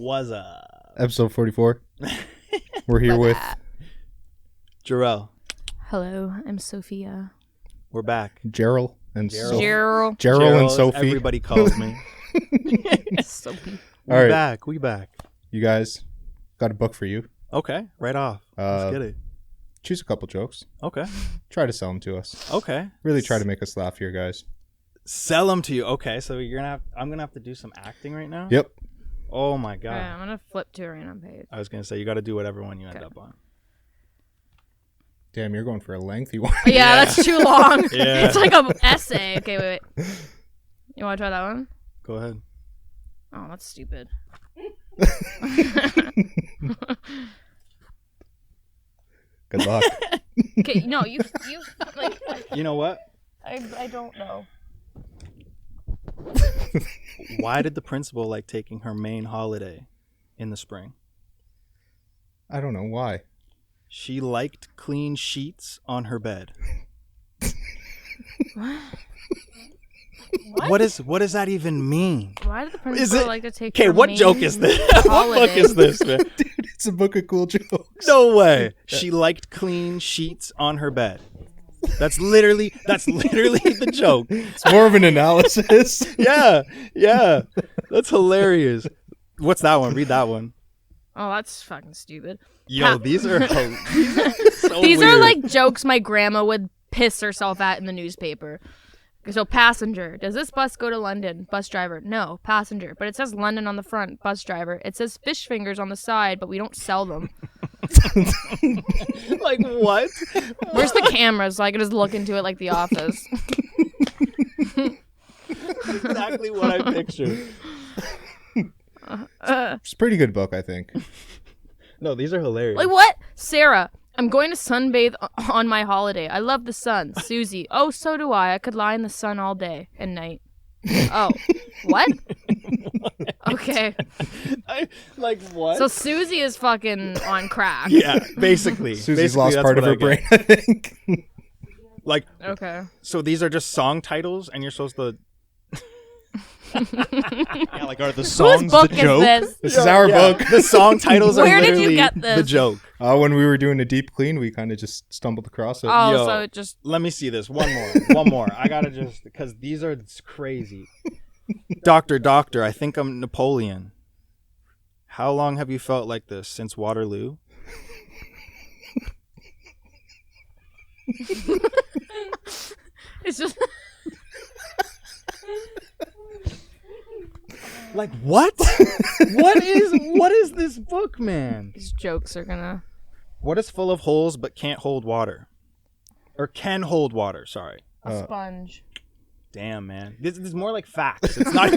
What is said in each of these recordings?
What's up? Episode 44. We're here with Jerelle. Hello, I'm Sofia. We're back. Jerelle and Gerald. Jerelle and as Sophie. Everybody calls me. Sophie. All right. Back. We back. You guys, got a book for you. Okay. Right off. Let's get it. Choose a couple jokes. Okay. Try to sell them to us. Okay. Really try to make us laugh here, guys. Sell them to you. Okay. So I'm gonna have to do some acting right now. Yep. Oh my god. Alright, I'm gonna flip to a random page. I was gonna say you got to do whatever one you end up on. Damn, you're going for a lengthy one. Yeah, that's too long. Yeah. It's like an essay. Okay, wait. You want to try that one? Go ahead. Oh, that's stupid. Good luck. Okay, no, you like. You know what? I don't know. Why did the principal like taking her main holiday in the spring? I don't know why. She liked clean sheets on her bed. What? What does that even mean? Why did the principal like to take? Okay, her what main joke is this? What holiday? book is this, man? Dude, it's a book of cool jokes. No way. She liked clean sheets on her bed. That's literally the joke. It's more of an analysis. Yeah. That's hilarious. What's that one? Read that one. Oh, that's fucking stupid. Yo, these are so These weird. are like jokes my grandma would piss herself at in the newspaper. So, passenger. Does this bus go to London? Bus driver. No. Passenger. But it says London on the front. Bus driver. It says fish fingers on the side, but we don't sell them. Like what? Where's the camera so I can just look into it like The Office? Exactly what I pictured. It's a pretty good book, I think. No, these are hilarious. Like what? Sarah. I'm going to sunbathe on my holiday. I love the sun. Susie. Oh, so do I. I could lie in the sun all day and night. Oh. What? Okay. Like what? So Susie is fucking on crack. Yeah, basically. Susie's Basically, lost that's part of what her I brain, get. I think. Like, Okay. so these are just song titles, and you're supposed to. Yeah, like are the Whose songs book the joke? is this? This is our book. The song titles are Where did you literally get this? the joke. When we were doing a deep clean, we kind of just stumbled across it. Oh, Yo. so it just... Let me see this. One more. I gotta just, because these are crazy. Doctor, I think I'm Napoleon. How long have you felt like this? Since Waterloo? It's just... Like what? What is this book, man? These jokes are gonna... What is full of holes but can't hold water? Or can hold water, sorry. A sponge. Damn, man. This is more like facts. It's not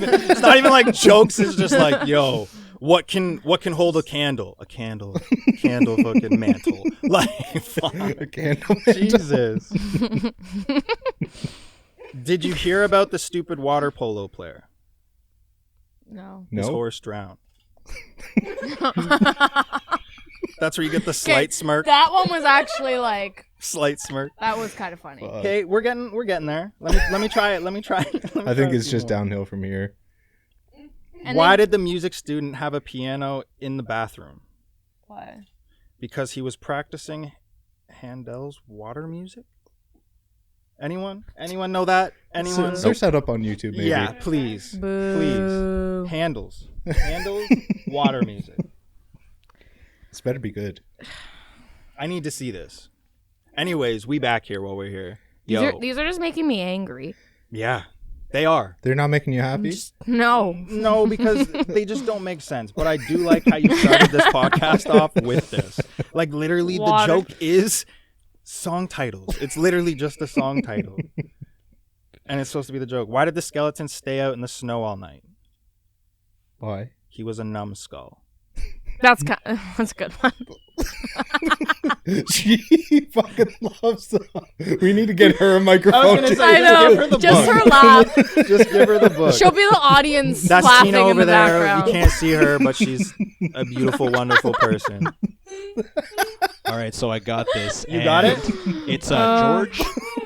even like jokes. It's just like, yo, what can hold a candle? A candle fucking mantle. Like, fuck. A candle. Jesus. Did you hear about the stupid water polo player? No. His No. horse drowned. That's where you get the slight smirk. That one was actually like... Slight smirk. That was kind of funny. Okay, we're getting there. Let me try it. I think it's just downhill from here. And Why then- did the music student have a piano in the bathroom? Why? Because he was practicing Handel's water music? Anyone know that? Anyone? Search that up on YouTube, maybe. Yeah, please. Boo. Please. Handel's water music. This better be good. I need to see this. Anyways, we back here while we're here. These are just making me angry. Yeah, they are. They're not making you happy? No. No, because they just don't make sense. But I do like how you started this podcast off with this. Like, literally, Water. the joke is song titles. It's literally just a song title. And it's supposed to be the joke. Why did the skeleton stay out in the snow all night? Why? He was a numbskull. That's a good one. She fucking loves them. We need to get her a microphone. gonna too. say, I Give her know. the Just book. her laugh. Just give her the book. She'll be the audience That's laughing Tina in over the there. background. You can't see her, but she's a beautiful, wonderful person. All right, so I got this. You got and it? It's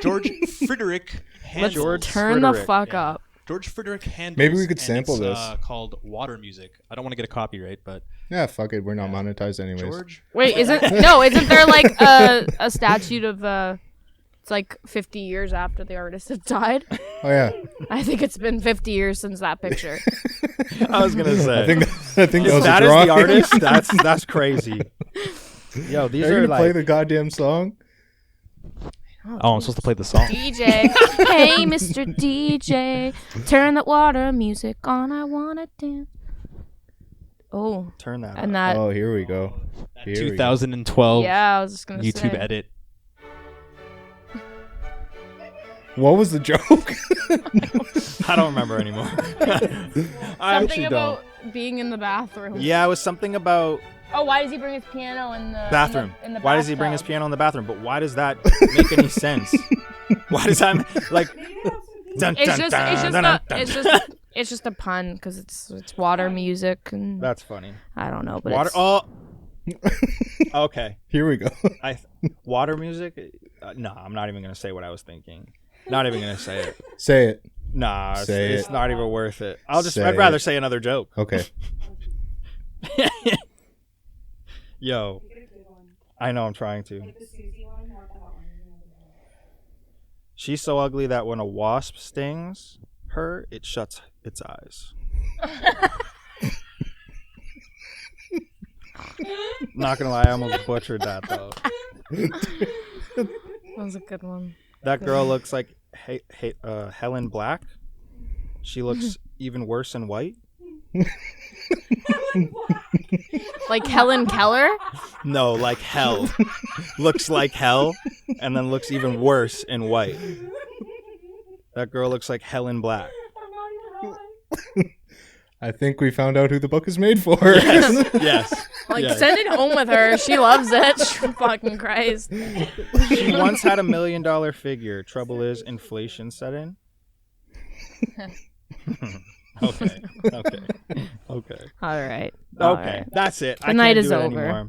George Frederick Let's Handel. George turn the Frederick. fuck up. George Frederick Handel. Maybe we could and sample it's, this. Called Water Music. I don't want to get a copyright, but Yeah, fuck it. We're not monetized anyways. George. Wait, isn't there like a statute of it's like 50 years after the artist had died? Oh yeah. I think it's been 50 years since that picture. I was gonna say. I think that was that a is drawing. the artist. That's crazy. Yo, these Are you are gonna play like the goddamn song? Oh, I'm supposed to play the song. DJ, hey Mr. DJ, turn that water music on. I wanna dance. Oh, turn that. and up. that. Oh, here we go. Here we go. 2012 Yeah, I was just gonna YouTube say. edit. What was the joke? I don't remember anymore. I Something actually about don't. being in the bathroom. Yeah, it was something about Oh, why does he bring his piano in the bathroom. In the Why does he bring his bathtub? piano in the bathroom? But why does that make any sense? Why does that like? Dun, It's dun, just, dun, it's just, dun, a, dun, it's dun. just, it's just a pun because it's water music and That's funny. I don't know, but Water. it's, Oh. Okay. Here we go. Water music. No, I'm not even gonna say what I was thinking. Not even gonna say it. Say it. Nah, Say it's it. not even worth it. I'd Say rather it. say another joke. Okay. Yo, I know I'm trying to. She's so ugly that when a wasp stings her, it shuts its eyes. Not gonna lie, I almost butchered that though. that was a good one. That girl looks like Helen Black. She looks even worse in white. Like Helen Keller. No, like hell. Looks like hell, and then looks even worse in white. That girl looks like Helen Black. I think we found out who the book is made for. Yes. Like yes. send it home with her. She loves it. Fucking Christ. She once had $1 million figure. Trouble is, inflation set in. Okay. All right. Okay. That's it. The night can't is do it over. anymore.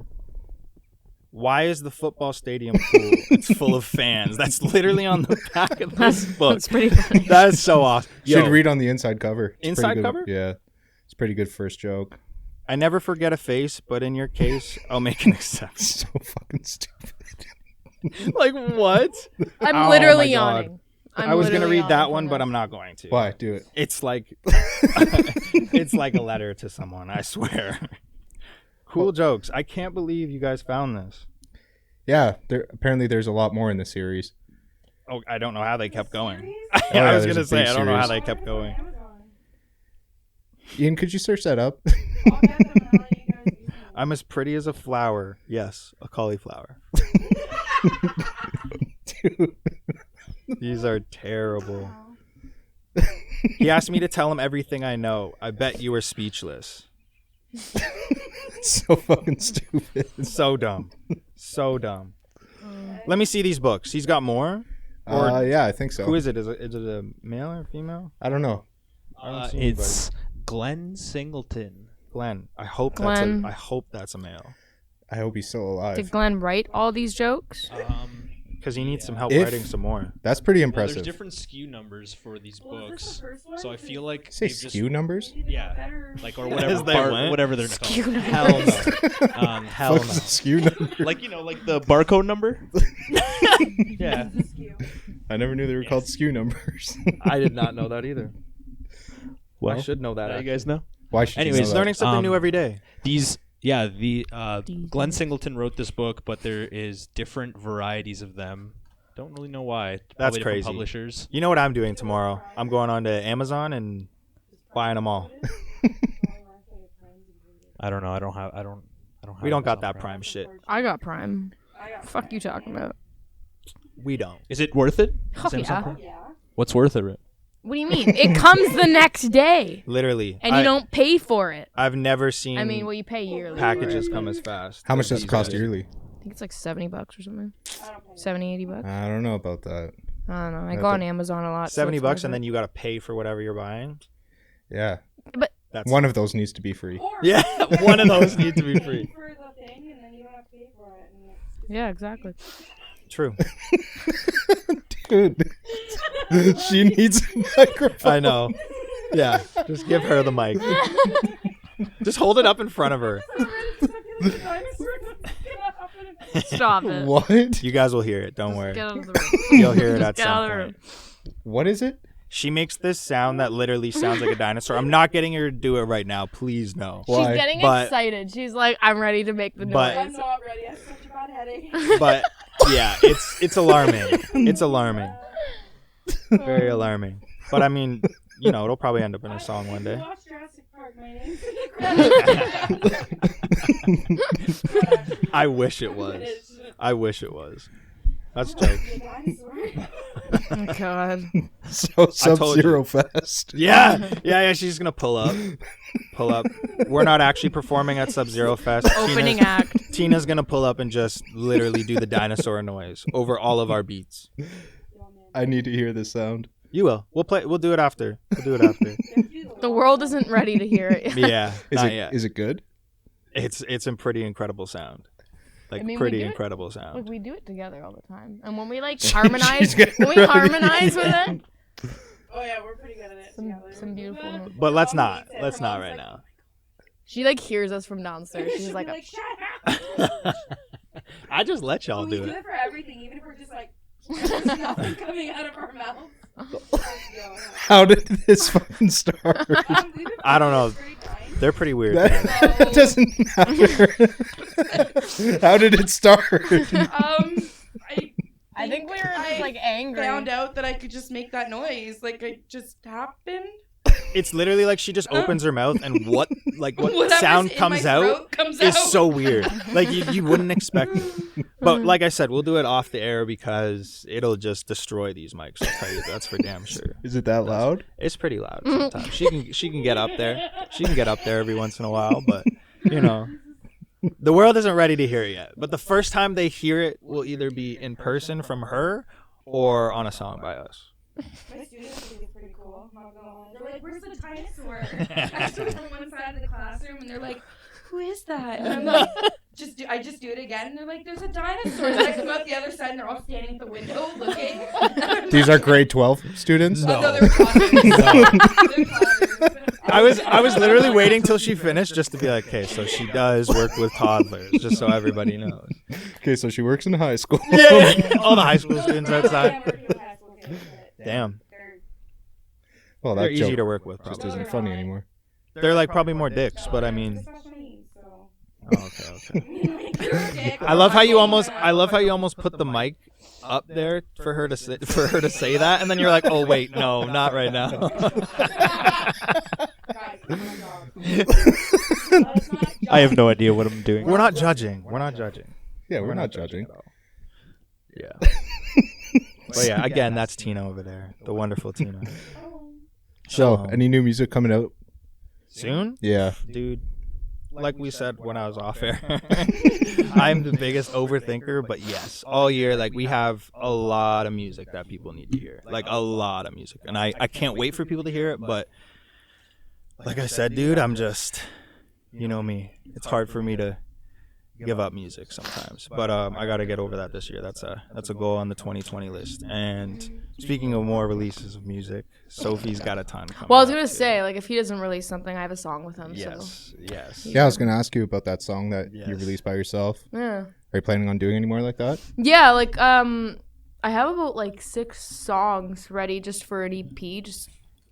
Why is the football stadium cool? It's full of fans. That's literally on the back of this book. That's pretty funny. That is so awesome. Should Yo, read on the inside cover. It's Inside pretty good. cover? Yeah. It's a pretty good first joke. I never forget a face, but in your case, I'll make an exception. So fucking stupid. Like what? I'm Oh literally my God. yawning. I was gonna literally read that yawning one, from but this. I'm not going to. Why? Do it. It's like it's like a letter to someone, I swear. Cool jokes. I can't believe you guys found this. Yeah. Apparently there's a lot more in the series. Oh, I don't know how they kept going. yeah, I was there's gonna a say big I don't know how series. they kept going. Ian, could you search that up? I'm as pretty as a flower. Yes, a cauliflower. Dude. These are terrible. He asked me to tell him everything I know. I bet you were speechless. So fucking stupid. So dumb. So dumb. Let me see these books. He's got more? Or Yeah, I think so. who is it? Is it a male or female? I don't know. I don't see It's Glenn Singleton. Glenn. I hope Glenn. that's a male. I hope he's still alive. Did Glenn write all these jokes? Because he needs some help If- writing some more. That's pretty Well, impressive. there's different SKU numbers for these books, so I feel like Say they've SKU numbers? yeah, like or As whatever they bar, went? whatever they're called. Hell no. Hell Fuck's a SKU number? Like like the barcode number. Yeah. I never knew they were called SKU numbers. I did not know that either. Well, I should know that. now you actually. guys know. Why should Anyways, you know that? Learning something new every day. These Glenn Singleton wrote this book, but there is different varieties of them. Don't really know why. That's Probably different crazy. Publishers. You know what I'm doing tomorrow? I'm going on to Amazon and buying them all. I don't know. I don't have. We don't got Amazon that Prime shit. I got Prime. Fuck you talking about? We don't. Is it worth it? Oh, Is Amazon yeah. Prime? What's worth it? What do you mean? It comes the next day, Literally. and you don't pay for it. I've never seen I mean, well, you pay yearly. packages for it, come but as fast. How much as does it these cost guys. yearly? I think it's like $70 or something. 70, 80 bucks. I don't know about that. I don't know. I Yeah, go on but- Amazon a lot. so 70 it's bucks worth and it. then you got to pay for whatever you're buying. Yeah. But That's One of those needs to be free. yeah, one of those need to be free. for the thing, and then you don't have to pay for it. And yeah, exactly. True. Dude. She needs a microphone. I know. Yeah, just give her the mic. Just hold it up in front of her. Stop it. What? You guys will hear it. Don't worry. Get out of the room. You'll hear it at Get out some of the point. room. What is it? She makes this sound that literally sounds like a dinosaur. I'm not getting her to do it right now. Please no. Why? She's getting But- excited. She's like, I'm ready to make the But- I'm noise. not ready. I have such a bad headache. But yeah, it's alarming. It's alarming. Very alarming. But I mean, you know, it'll probably end up in a song one day. Watch Jurassic Park. My name's I wish it was. I wish it was. That's joke. Oh, God. So told you. Sub-Zero Fest. Yeah. She's gonna pull up. We're not actually performing at Sub-Zero Fest. Opening act. Tina's gonna pull up and just literally do the dinosaur noise over all of our beats. I need to hear this sound. You will. We'll do it after. The world isn't ready to hear it. Yeah. Not yet. Is it good? It's a pretty incredible sound. Like I mean, we pretty do it- incredible Like, sound. we do it together all the time. And when we, like, harmonize, getting when we ready. harmonize with it, Oh yeah, we're pretty good at it. some beautiful moves. But let's not right now. She, like, hears us from downstairs. She's She'll like, be like, shut up. I just let y'all We do do it. it for everything, even if we're just like, there's nothing coming out of our mouths. How did this fucking start? I don't know. They're pretty weird. That doesn't matter. How did it start? I think we were just, like, angry. Found out that I could just make that noise. Like, it just happened. It's literally like she just opens her mouth and what Whatever's sound in comes my out throat comes is out. so weird. Like you wouldn't expect it. But like I said, we'll do it off the air because it'll just destroy these mics. I'll tell you that's for damn sure. Is it that loud? It's pretty loud sometimes. She can get up there. She can get up there every once in a while, but you know. The world isn't ready to hear it yet. But the first time they hear it will either be in person from her or on a song by us. My students think it's pretty cool. I'm not gonna lie. They're like, "Where's the dinosaur?" I stood on one side of the classroom, and they're like, "Who is that?" And I'm like, I just do it again, and they're like, "There's a dinosaur." And I come out the other side, and they're all standing at the window looking. These are grade 12 students? Oh, no, they're toddlers. They're toddlers. I was literally waiting till she finished just to be like, okay, so she does work with toddlers, just so everybody knows. Okay, so she works in high school. Yeah, all the high school students outside. Yeah, we're doing high school kids, but Damn, they're- Well, they're that easy joke to work with. just Probably. isn't funny anymore. They're like probably more dicks, but I mean, special needs, so. okay. You're a dick. I love how you almost put the mic up there for her to say that, and then you're like, oh wait, no, not right now. Guys, oh my God. Let's not I have no idea what I'm doing. We're not judging. We're not judging. Yeah, we're not judging. at all. Yeah. But yeah, again, that's Tina over there, the wonderful Tina. So, any new music coming out? Soon, Yeah. dude. Like we said when I was off air, I'm the biggest overthinker. But yes, all year, like we have a lot of music that people need to hear, like a lot of music, and I can't wait for people to hear it. But like I said, dude, I'm just, you know me. It's hard for me to give up music sometimes, but I got to get over that this year. That's a goal on the 2020 list. And speaking of more releases of music, Sophie's got a ton coming. Well, I was up, gonna too. say, like, if he doesn't release something, I have a song with him. Yes, yes. Yeah, I was going to ask you about that song that you Yes. released by yourself. So, yeah. Are you planning on doing any more like that? Yeah, like, I have about, like, 6 songs ready just for an EP, just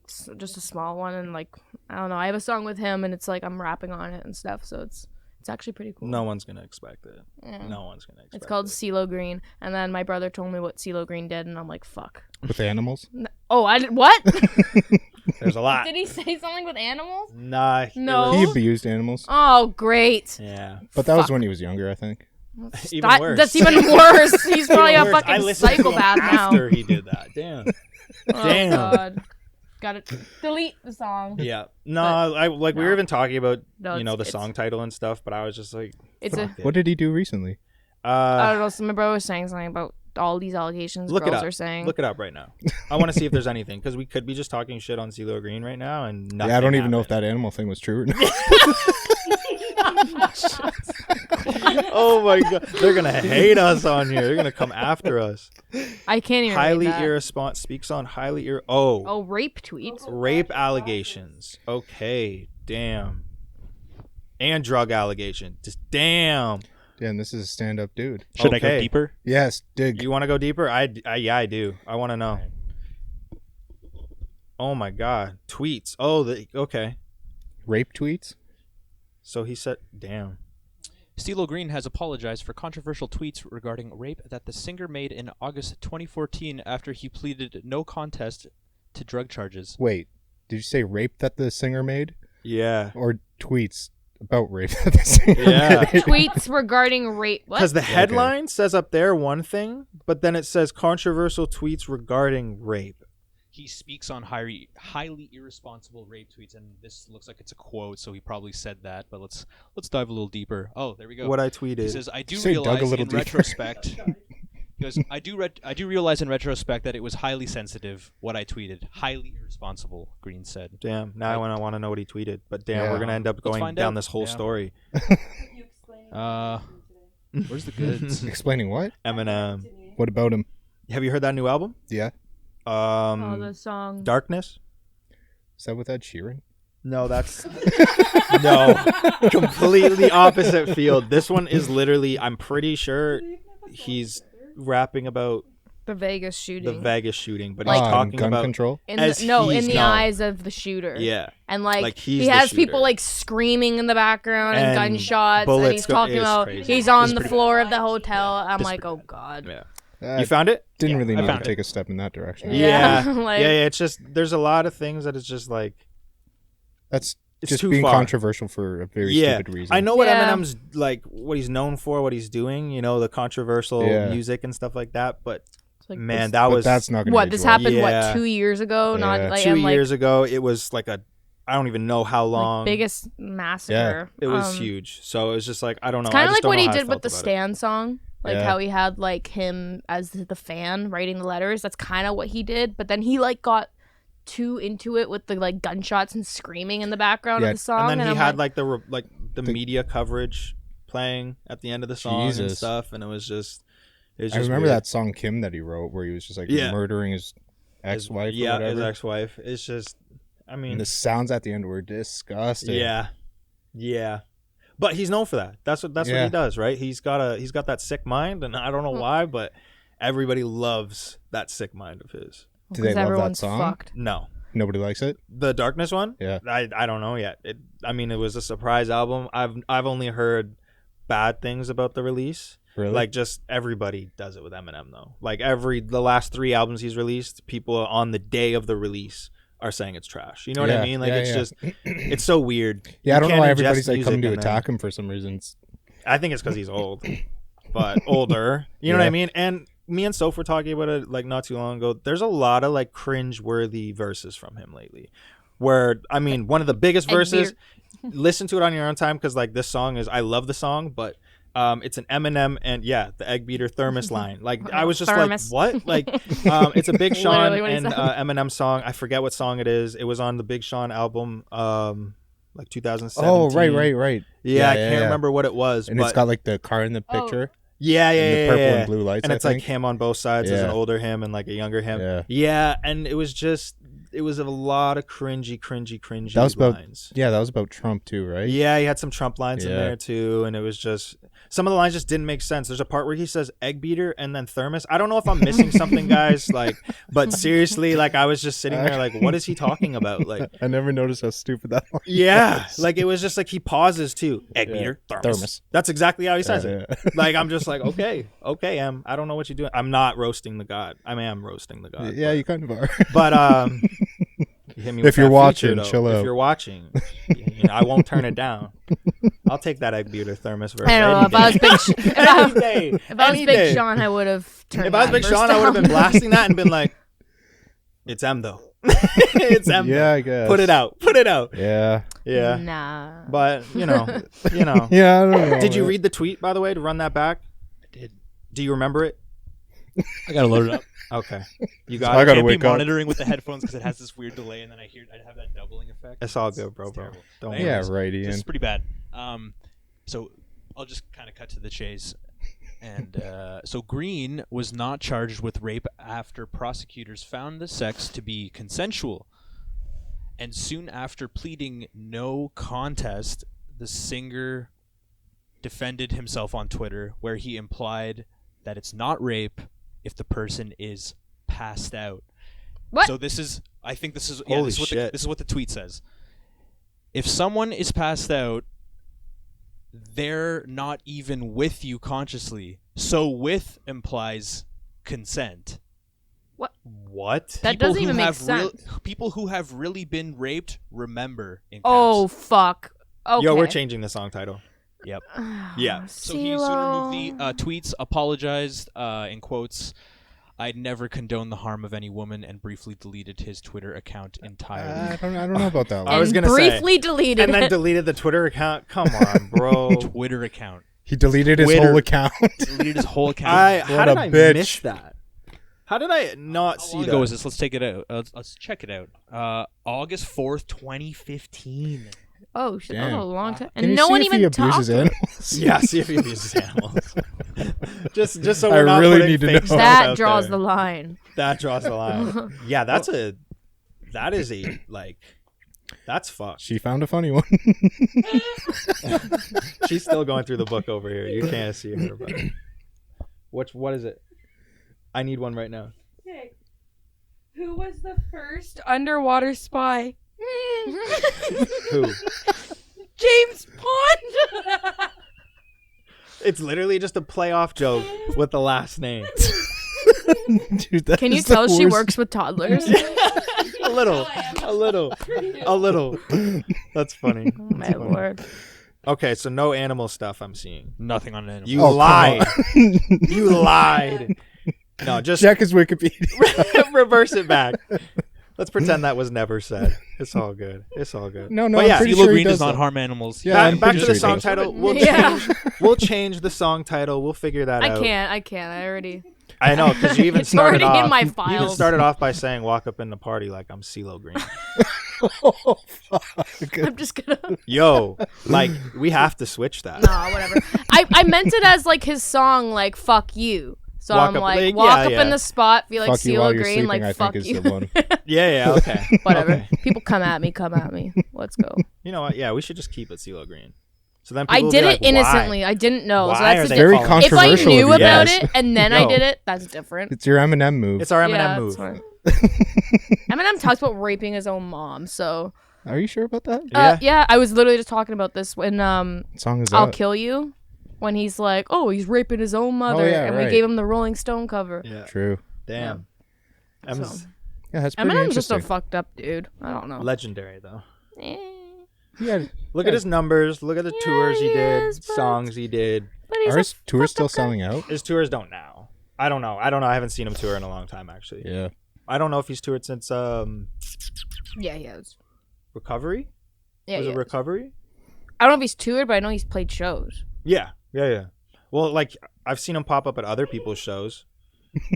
a small one, and, like, I don't know, I have a song with him, and it's, like, I'm rapping on it and stuff, so it's actually pretty cool. No one's gonna expect it. Yeah. No one's gonna expect it. It's called CeeLo Green, and then my brother told me what CeeLo Green did, and I'm like, fuck. With animals? Oh, I did, what? There's a lot. Did he say something with animals? Nah. it No. He was- abused animals. Oh, great. yeah. But that was Fuck. when he was younger, I think. Even worse. That's even worse. He's probably a Even worse. I fucking listened to him psychopath now. after he did that. Damn. Oh, Damn. God. Gotta delete the song. Yeah. No, I like we were No. even talking about No, the it's- song title and stuff, but I was just like, It's a. fuck it. What did he do recently? I don't know. So my brother was saying something about all these allegations Look it girls up. are saying. Look it up right now. I want to see if there's anything because we could be just talking shit on CeeLo Green right now and nothing. Yeah, I don't even know if happened. that animal thing was true or not. Oh my god, they're gonna hate us on here. They're gonna come after us. I can't even Highly read that. irresponsible. Speaks on highly Oh, Rape tweets. rape allegations. Okay, damn. And drug allegation. Just damn. Yeah, and this is a stand-up dude. Should I go Okay. deeper? Yes, dig. You want to go deeper? Yeah, I do. I want to know. Oh my god, tweets. Oh, okay. Rape tweets? So he said, damn. CeeLo Green has apologized for controversial tweets regarding rape that the singer made in August 2014 after he pleaded no contest to drug charges. Wait, did you say rape that the singer made? Yeah. Or tweets about rape that the singer Yeah. made? Tweets regarding rape. What? Because the headline says up there one thing, but then it says controversial tweets regarding rape. He speaks on highly irresponsible rape tweets, and this looks like it's a quote, so he probably said that. But let's dive a little deeper. Oh, there we go. What I tweeted. He says, "I do Say dug a realize little in deeper." retrospect." He goes, "I do realize in retrospect that it was highly sensitive what I tweeted, highly irresponsible." Green said. Damn. Now I want to know what he tweeted. But damn, Yeah. we're gonna end up Let's going find down out. this whole Yeah. story. Where's the goods? Explaining what? Eminem. What about him? Have you heard that new album? Yeah. the song. Darkness. Is that with Ed Sheeran? No, that's no, completely opposite field. This one is literally, I'm pretty sure he's rapping about The Vegas shooting. the Vegas shooting, but Like- he's talking gun about control? in as the, no, in he's the known. eyes of the shooter. Yeah, And like he's he the has shooter. people like screaming in the background and, And gunshots, and bullets he's go- talking it's about crazy. he's on It's the pretty floor of the hotel. I'm It's like, pretty oh god. yeah. Uh, You found it? didn't Yeah, really I need found to it. take a step in that direction. Yeah. Yeah, Like- yeah. It's just there's a lot of things that it's just like That's it's just too being far. controversial for a very stupid reason. I know what Yeah. Eminem's like, what he's known for, what he's doing. You know, the controversial Yeah. music and stuff like that. But It's like, man, this- that But was that's not going to what this happened Yeah. what 2 years ago? Not Yeah. like 2 and, like, years ago. It was like I don't even know how long. biggest massacre. It was huge. So it was just like I don't know. It's kind I of just like don't what know he how I did with felt the about it. Stan song. Like Yeah. how he had like him as the fan writing the letters. That's kind of what he did. But then he like got too into it with the like gunshots and screaming in the background Yeah. of the song. And then he I'm had like, the media coverage playing at the end of the song and Jesus. stuff, and it was just. It was I just remember weird. that song Kim that he wrote where he was just like Yeah. murdering his ex-wife or Yeah, whatever. his ex-wife. It's just. I mean. And the sounds at the end were disgusting. Yeah. But he's known for that. That's what Yeah. he does, right? He's got that sick mind, and I don't know why, but everybody loves that sick mind of his. Do they 'cause love that everyone's song? fucked. No. Nobody likes it? The Darkness one? Yeah. I don't know yet. It was a surprise album. I've only heard bad things about the release. Really? Like just everybody does it with Eminem though. Like the last 3 albums he's released, people on the day of the release are saying it's trash. You know what I Yeah, mean? Like yeah, it's yeah. just it's so weird. Yeah, I You don't know can't why ingest everybody's like music coming to and then- attack him for some reasons. I think it's because he's old, but older. You know what I Yeah. mean? And me and Soph were talking about it like not too long ago. There's a lot of like cringe-worthy verses from him lately. Where I mean, one of the biggest Egg verses. Listen to it on your own time because like this song is. I love the song, but it's an Eminem and the egg beater thermos line. Like I was just Thermos. like, what? Like it's a Big Sean Literally what he and said. Eminem song. I forget what song it is. It was on the Big Sean album. Like 2017. Oh, right. Yeah, I Yeah, can't yeah. remember what it was. And but it's got like the car in the picture. yeah, and the purple yeah. and blue lights. And I it's like think. him on both sides as an Yeah. older him and like a younger him. Yeah. Yeah, and it was a lot of cringy That was about lines. Yeah, that was about Trump too, right? Yeah, he had some Trump lines in Yeah. there too, and it was just some of the lines just didn't make sense. There's a part where he says egg beater and then thermos. I don't know if I'm missing something, guys. Like, but seriously, like I was just sitting there, like, what is he talking about? Like, I never noticed how stupid that was. yeah, like it was just like he pauses too. Egg Yeah. beater, Thermos. That's exactly how he says it. Yeah. Like I'm just like, okay, Em. I don't know what you're doing. I'm not roasting the god. I am roasting the god. Yeah, you kind of are. But you hit me If with you're that watching, feature, though. chill If out. you're watching, I won't turn it down. I'll take that egg beater thermos verse. I don't know. any If I was day. Big, Any day. if I was Any Big day. Sean, I would have turned. If I was that Big verse Sean, I would have down. been blasting that and been like, "It's M though. It's M. Yeah, though. I guess. Put it out. Put it out." Yeah. Yeah. Nah. But you know. Yeah, I don't know. Did you read the tweet by the way to run that back? I did. Do you remember it? I gotta load it up. Okay. You I got gotta it. Can't wake be up. monitoring with the headphones because it has this weird delay, and then I have that doubling effect. It's all good, bro. It's terrible. Don't But worry. Yeah, anyways, right, Ian. This is pretty bad. So I'll just kind of cut to the chase. And so Green was not charged with rape after prosecutors found the sex to be consensual. And soon after pleading no contest, the singer defended himself on Twitter, where he implied that it's not rape if the person is passed out. What? So this is Holy this shit. is what the tweet says. If someone is passed out, they're not even with you consciously. So with implies consent. What? That People doesn't who even make have sense. People who have really been raped remember in Oh, caps. fuck. Okay. Yo, we're changing the song title. Yep. Yeah. So he soon removed the tweets, apologized, in quotes, "I'd never condone the harm of any woman," and briefly deleted his Twitter account entirely. I don't know about that. I was And gonna say, briefly deleted and then it. deleted the Twitter account. Come on, bro. Twitter account. He deleted his Twitter. whole account. Deleted his whole account. How What did a I bitch. miss that? How did I not How see long that? ago was this? Let's take it out. Let's check it out. August 4th, 2015. Oh, shit. That was Damn. a long time. Can And you no see one if even he talked. abuses animals? Yeah, see if he abuses animals. just so I we're not really putting need to fake know. stuff That out draws there. the line. That draws the line. Yeah, that is a like, that's fucked. She found a funny one. She's still going through the book over here. You can't see her, but what is it? I need one right now. Okay. Who was the first underwater spy? Who? James Bond. It's literally just a playoff joke with the last name. Dude, that Can you is the tell she worst. works with toddlers? A little. That's funny. Oh, my lord. Okay, so no animal stuff I'm seeing. Nothing on animals. You Oh, come lied. on. You lied. No, just Check his Wikipedia. reverse it back. Let's pretend that was never said. It's all good. No, But yeah, I'm pretty CeeLo sure he Green does does not that. harm animals. Yeah, back I'm back pretty to sure the he song does. title. Yeah. We'll change the song title. We'll figure that out. I can't. I already. I know, because you even It's started already in off. my You even files. started off by saying, "Walk up in the party like I'm CeeLo Green." Oh, fuck. I'm just gonna. Yo, like we have to switch that. Nah, whatever. I meant it as like his song, like "fuck you." So Walk I'm up- like, like, walk yeah, up yeah. in the spot, feel like Fuck you while CeeLo you're Green, sleeping, like I fuck think is you. the one. Yeah, okay. Whatever. Okay. People come at me. Let's go. You know what? Yeah, we should just keep it CeeLo Green. So then I people will did be it like, innocently. I didn't know. Why so are that's the they Very calling- If I controversial knew of you. about Yes. it and then I Yo. did it, that's different. It's your Eminem move. It's our Eminem Yeah, move. that's fine. Eminem talks about raping his own mom. So Are you sure about that? yeah, I was literally just talking about this when What song is I'll that? Kill You, when he's like, oh, he's raping his own mother, yeah, and right. we gave him the Rolling Stone cover. Yeah. True. Damn. Em's Yeah, that's pretty Eminem's just a interesting. fucked up dude. I don't know. legendary though. Eh. Yeah, Look at his numbers. Look at the tours he he did, is, but- songs he did. But he's are a his tours fucked still up guy. selling out? His tours don't now. I don't know. I haven't seen him tour in a long time actually. Yeah. I don't know if he's toured since Yeah, he has. Recovery. Yeah, Was he it has. Recovery? I don't know if he's toured, but I know he's played shows. Yeah. Well, like I've seen him pop up at other people's shows.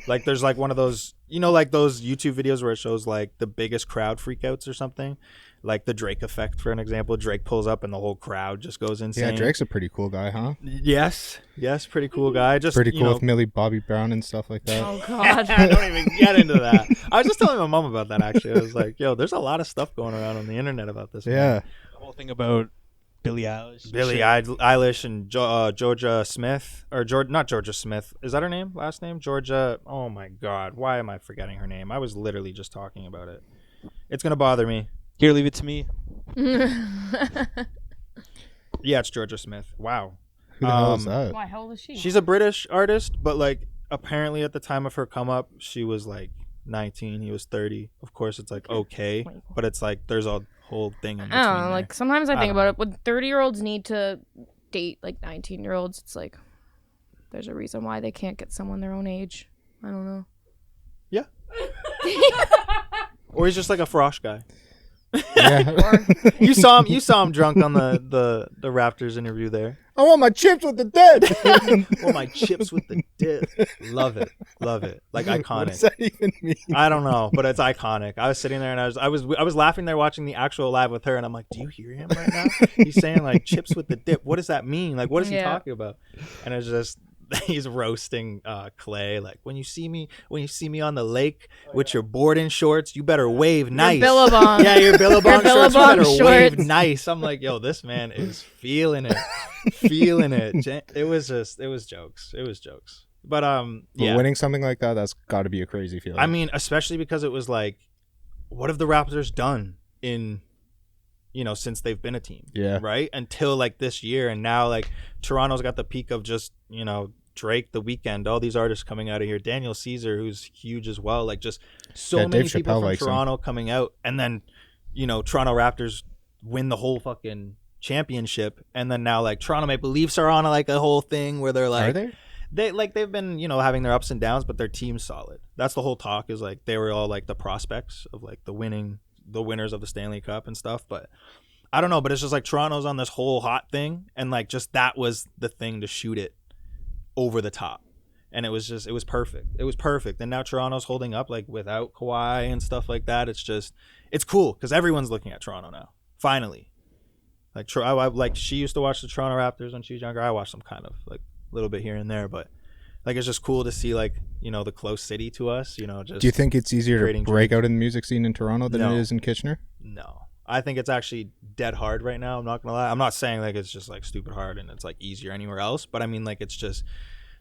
Like there's like one of those, like those YouTube videos where it shows like the biggest crowd freakouts or something, like the Drake effect for an example. Drake pulls up and the whole crowd just goes insane. Yeah, Drake's a pretty cool guy, huh? Yes, pretty cool guy. Just Pretty cool with Millie Bobby Brown and stuff like that. Oh God. I don't even get into that. I was just telling my mom about that actually. I was like, yo, there's a lot of stuff going around on the internet about this. man. Yeah. The whole thing about Billie Eilish. Billie Eilish and Georgia Smith, or not Georgia Smith. Is that her name? Last name? Georgia. Oh my God. Why am I forgetting her name? I was literally just talking about it. It's going to bother me. Here, leave it to me. Yeah, it's Georgia Smith. Wow. Who the hell is that? Why? How old is she? She's a British artist, but like apparently at the time of her come up, she was like 19. He was 30. Of course, it's like okay, but it's like there's a whole thing in between. I don't know. there. Like sometimes I I think don't about it. When 30-year-olds need to date like 19-year-olds, it's like there's a reason why they can't get someone their own age. I don't know. Yeah. Or he's just like a frosh guy. Yeah. You saw him drunk on the Raptors interview there. I want my chips with the dip. Oh, my chips with the dip. Love it. Like iconic. What does that even mean? I don't know, but it's iconic. I was sitting there and I was laughing there watching the actual live with her, and I'm like, do you hear him right now? He's saying like chips with the dip. What does that mean? Like, what is he talking about? And it's just he's roasting Clay. Like, when you see me on the lake with your boarding shorts, you better wave nice. Billabong. Yeah, your Billabong shorts. You better wave shorts. nice. I'm like, yo, this man is feeling it. It was jokes. But But winning something like that's got to be a crazy feeling. I mean, especially because it was like, what have the Raptors done in, since they've been a team? Yeah. Right? Until like this year. And now like Toronto's got the peak of just, Drake, The Weeknd, all these artists coming out of here. Daniel Caesar, who's huge as well. Like just so many Dave people Chappelle from Toronto coming out. And then, Toronto Raptors win the whole fucking championship. And then now like Toronto Maple Leafs are on like a whole thing where they're like, are they? They've been, having their ups and downs, but their team's solid. That's the whole talk, is like they were all like the prospects of like the winners of the Stanley Cup and stuff. But I don't know, but it's just like Toronto's on this whole hot thing, and like just that was the thing to shoot it over the top. And it was perfect. It was perfect. And now Toronto's holding up like without Kawhi and stuff like that. It's cool because everyone's looking at Toronto now. Finally. Like she used to watch the Toronto Raptors when she was younger. I watched them kind of like a little bit here and there, but like it's just cool to see like the close city to us. Just do you think it's easier to break dreams. out in the music scene in Toronto than it is in Kitchener? No, I think it's actually dead hard right now. I'm not gonna lie. I'm not saying like it's just like stupid hard and it's like easier anywhere else, but I mean like it's just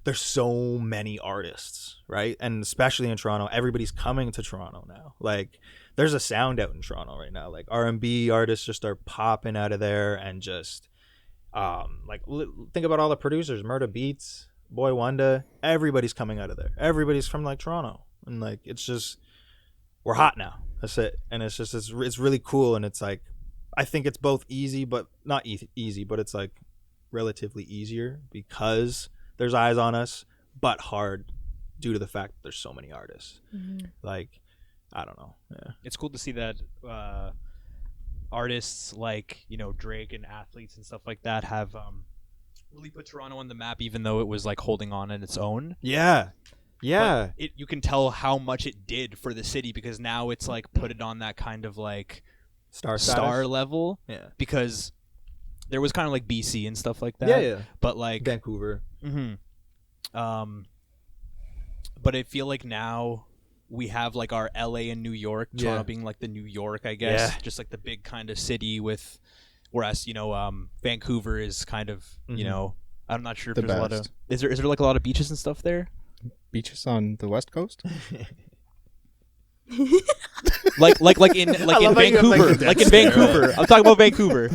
there's so many artists, right? And especially in Toronto, everybody's coming to Toronto now. Like there's a sound out in Toronto right now. Like R&B artists just are popping out of there, and just think about all the producers, Murda Beats, Boy Wonder, everybody's coming out of there. Everybody's from like Toronto, and like it's just we're hot now. That's it. And it's just it's really cool, and it's like I think it's both easy, but not easy, but it's like relatively easier because there's eyes on us, but hard due to the fact that there's so many artists. Mm-hmm. Like I don't know. Yeah. It's cool to see that artists like Drake and athletes and stuff like that have really put Toronto on the map, even though it was like holding on its own. Yeah. But you can tell how much it did for the city, because now it's like put it on that kind of like star level. Yeah. Because there was kind of like BC and stuff like that. Yeah. But like Vancouver. Mm-hmm. But I feel like now we have like our LA and New York, Toronto being like the New York, I guess, just like the big kind of city with, whereas Vancouver is kind of I'm not sure if there's a lot of is there like a lot of beaches and stuff there. Beaches on the West Coast. like in Vancouver, like in Vancouver. I'm talking about Vancouver.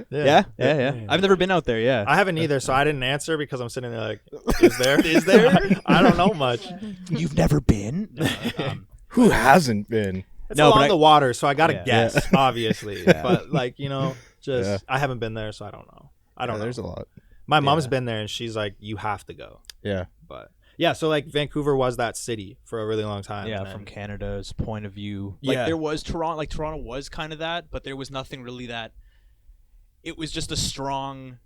Yeah. I've never been out there. Yeah, I haven't either, so I didn't answer because I'm sitting there like, is there? I don't know much. You've never been? Who hasn't been? It's along the water, so I gotta guess, obviously. But like I haven't been there, so I don't know. I don't know. There's a lot. My mom's been there, and she's like, you have to go. Yeah, but. Yeah, so like Vancouver was that city for a really long time. Yeah, from Canada's point of view. Like there was Toronto, like Toronto was kind of that, but there was nothing really that. It was just a strong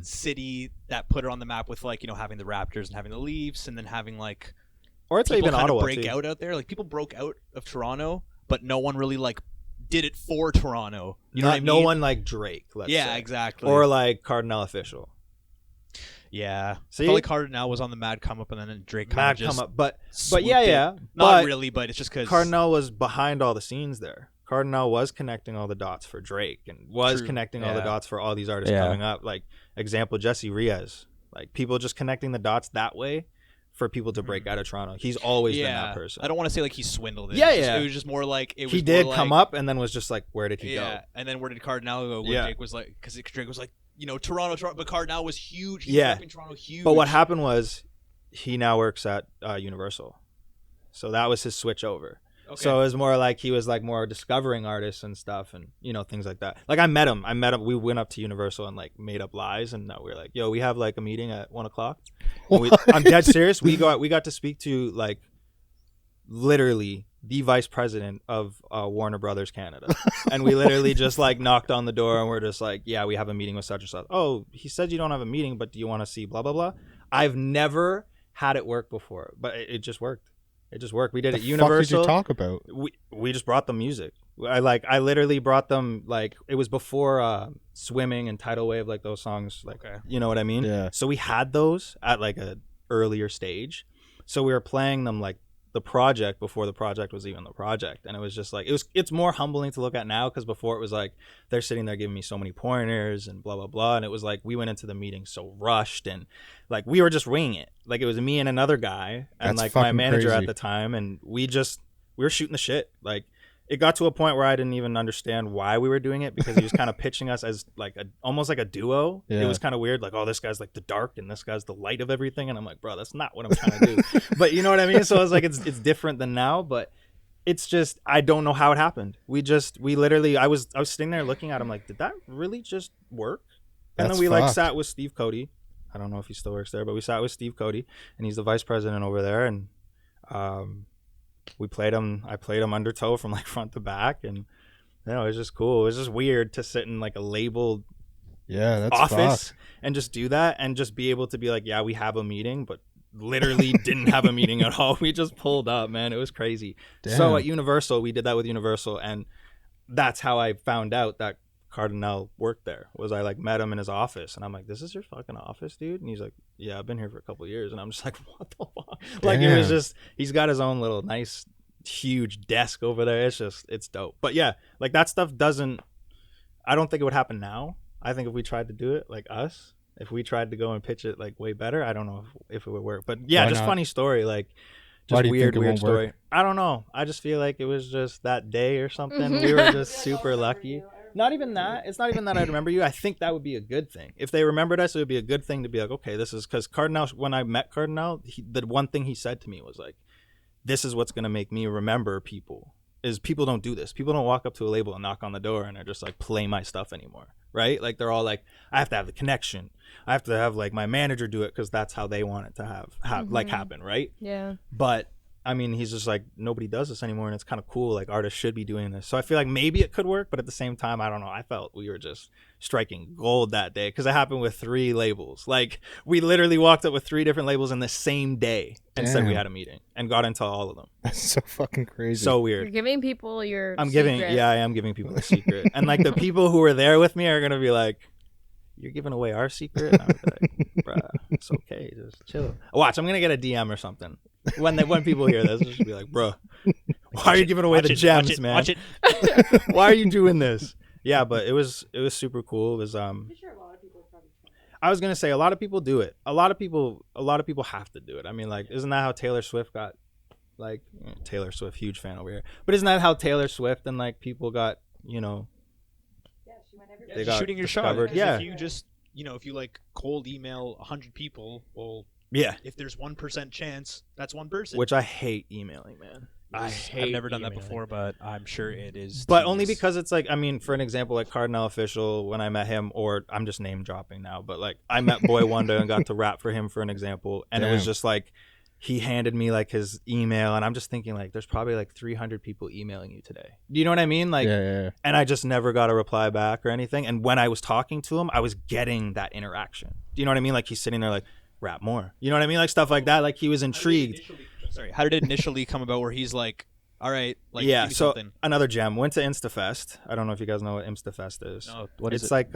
city that put it on the map with like, having the Raptors and having the Leafs, and then having like or it's even Ottawa break out there. Like people broke out of Toronto, but no one really like did it for Toronto. You know what I mean? No one like Drake, let's say. Exactly. Or like Cardinal Official. Yeah, see, I felt like Cardinal was on the mad come up, and then Drake kind of just come up, but not really, but it's just because Cardinal was behind all the scenes there. Cardinal was connecting all the dots for Drake, and was connecting all the dots for all these artists coming up. Like example, Jesse Reyes, like people just connecting the dots that way for people to break out of Toronto. He's always been that person. I don't want to say like he swindled it. It was just more like it was. He did come up, and then was just like, where did he go? And then where did Cardinal go? Where Drake was like, because Drake was like, Toronto, but Cardinal was huge. He was in Toronto huge. But what happened was he now works at Universal. So that was his switch over. Okay. So it was more like he was like more discovering artists and stuff, and things like that. Like I met him. We went up to Universal and like made up lies, and we were like, yo, we have like a meeting at 1:00. I'm dead serious. We got to speak to like literally the vice president of Warner Brothers Canada. And we literally just like knocked on the door and we're just like, yeah, we have a meeting with such and such. Oh, he said you don't have a meeting, but do you want to see blah, blah, blah? I've never had it work before, but it just worked. It just worked. We did it Universal. What did you talk about? We just brought them music. I literally brought them, like, it was before Swimming and Tidal Wave, like those songs, like, you know what I mean? Yeah. So we had those at like a earlier stage. So we were playing them like the project before the project was even the project. And it was just like, it's more humbling to look at now, because before it was like they're sitting there giving me so many pointers and blah blah blah, and it was like we went into the meeting so rushed and like we were just winging it. Like it was me and another guy and That's like my manager crazy. at the time, and we were shooting the shit. Like it got to a point where I didn't even understand why we were doing it, because he was kind of pitching us as like almost like a duo. Yeah. It was kind of weird, like, oh, this guy's like the dark and this guy's the light of everything, and I'm like, bro, that's not what I'm trying to do. But you know what I mean? So I was like, it's different than now, but it's just, I don't know how it happened. We literally, I was sitting there looking at him like, did that really just work? And That's then we like fucked. sat with Steve Cody. I don't know if he still works there, but we sat with Steve Cody, and he's the vice president over there, and we played him. I played him undertow from like front to back, and you know, it was just cool. It was just weird to sit in like a labeled That's office fucked. and just do that, and just be able to be like, yeah, we have a meeting, but literally didn't have a meeting at all. We just pulled up, man. It was crazy. Damn. So at Universal, we did that with Universal, and that's how I found out that Cardinal worked there. Was I like met him in his office, and I'm like, this is your fucking office, dude? And he's like, yeah, I've been here for a couple of years. And I'm just like, what the fuck? Like it was Damn. just, he's got his own little nice huge desk over there. It's dope. But yeah, like that stuff I don't think it would happen now. I think if we tried to do it like us, if we tried to go and pitch it like way better, I don't know if it would work. But yeah, Why just not? funny story, like Why just do you weird think it won't story. work? I don't know. I just feel like it was just that day or something. We were just super lucky. Not even that. It's not even that I remember you. I think that would be a good thing. If they remembered us, it would be a good thing to be like, okay, this is, because Cardinal, when I met Cardinal, the one thing he said to me was like, this is what's going to make me remember people, is people don't do this. People don't walk up to a label and knock on the door and are just like, play my stuff anymore. Right? Like they're all like, I have to have the connection. I have to have like my manager do it because that's how they want it to like happen. Right? Yeah. But I mean, he's just like, nobody does this anymore, and it's kind of cool. Like artists should be doing this. So I feel like maybe it could work, but at the same time, I don't know. I felt we were just striking gold that day, because it happened with 3 labels. Like we literally walked up with 3 different labels in the same day and said we Damn. had a meeting and got into all of them. That's so fucking crazy. So You're weird. giving people your I secret. am giving people a secret. And like the people who were there with me are gonna be like, you're giving away our secret? And I'm like, bruh, it's okay, just chill. Watch, I'm gonna get a DM or something. When people hear this, they'll just be like, bro, why are you giving away the gems, man? Watch it. Why are you doing this? Yeah, but it was super cool. It was I'm sure a lot of people probably. I was gonna say a lot of people do it. A lot of people have to do it. I mean, like, isn't that how Taylor Swift got, like, Taylor Swift, huge fan over here. But isn't that how Taylor Swift and like people got, you know, Yeah, she went everywhere. They Just got shooting your shot. discovered. 'Cause Yeah. If you just, if you like cold email 100 people, well, yeah. if there's 1% chance, that's one person. Which I hate emailing, man. I've never done that before, but I'm sure it is. But only tedious. because it's like, I mean, for an example, like Cardinal Official, when I met him, or I'm just name dropping now, but like I met Boy Wonder and got to rap for him for an example. And it was Damn. just like, he handed me like his email, and I'm just thinking like, there's probably like 300 people emailing you today. Do you know what I mean? Like, yeah. and I just never got a reply back or anything. And when I was talking to him, I was getting that interaction. Do you know what I mean? Like he's sitting there like, rap more. You know what I mean? Like stuff like that. Like he was intrigued. How did it initially come about where he's like, all right, like, Yeah, give me so something. another gem. Went to InstaFest. I don't know if you guys know what InstaFest is. No, what is It's it? like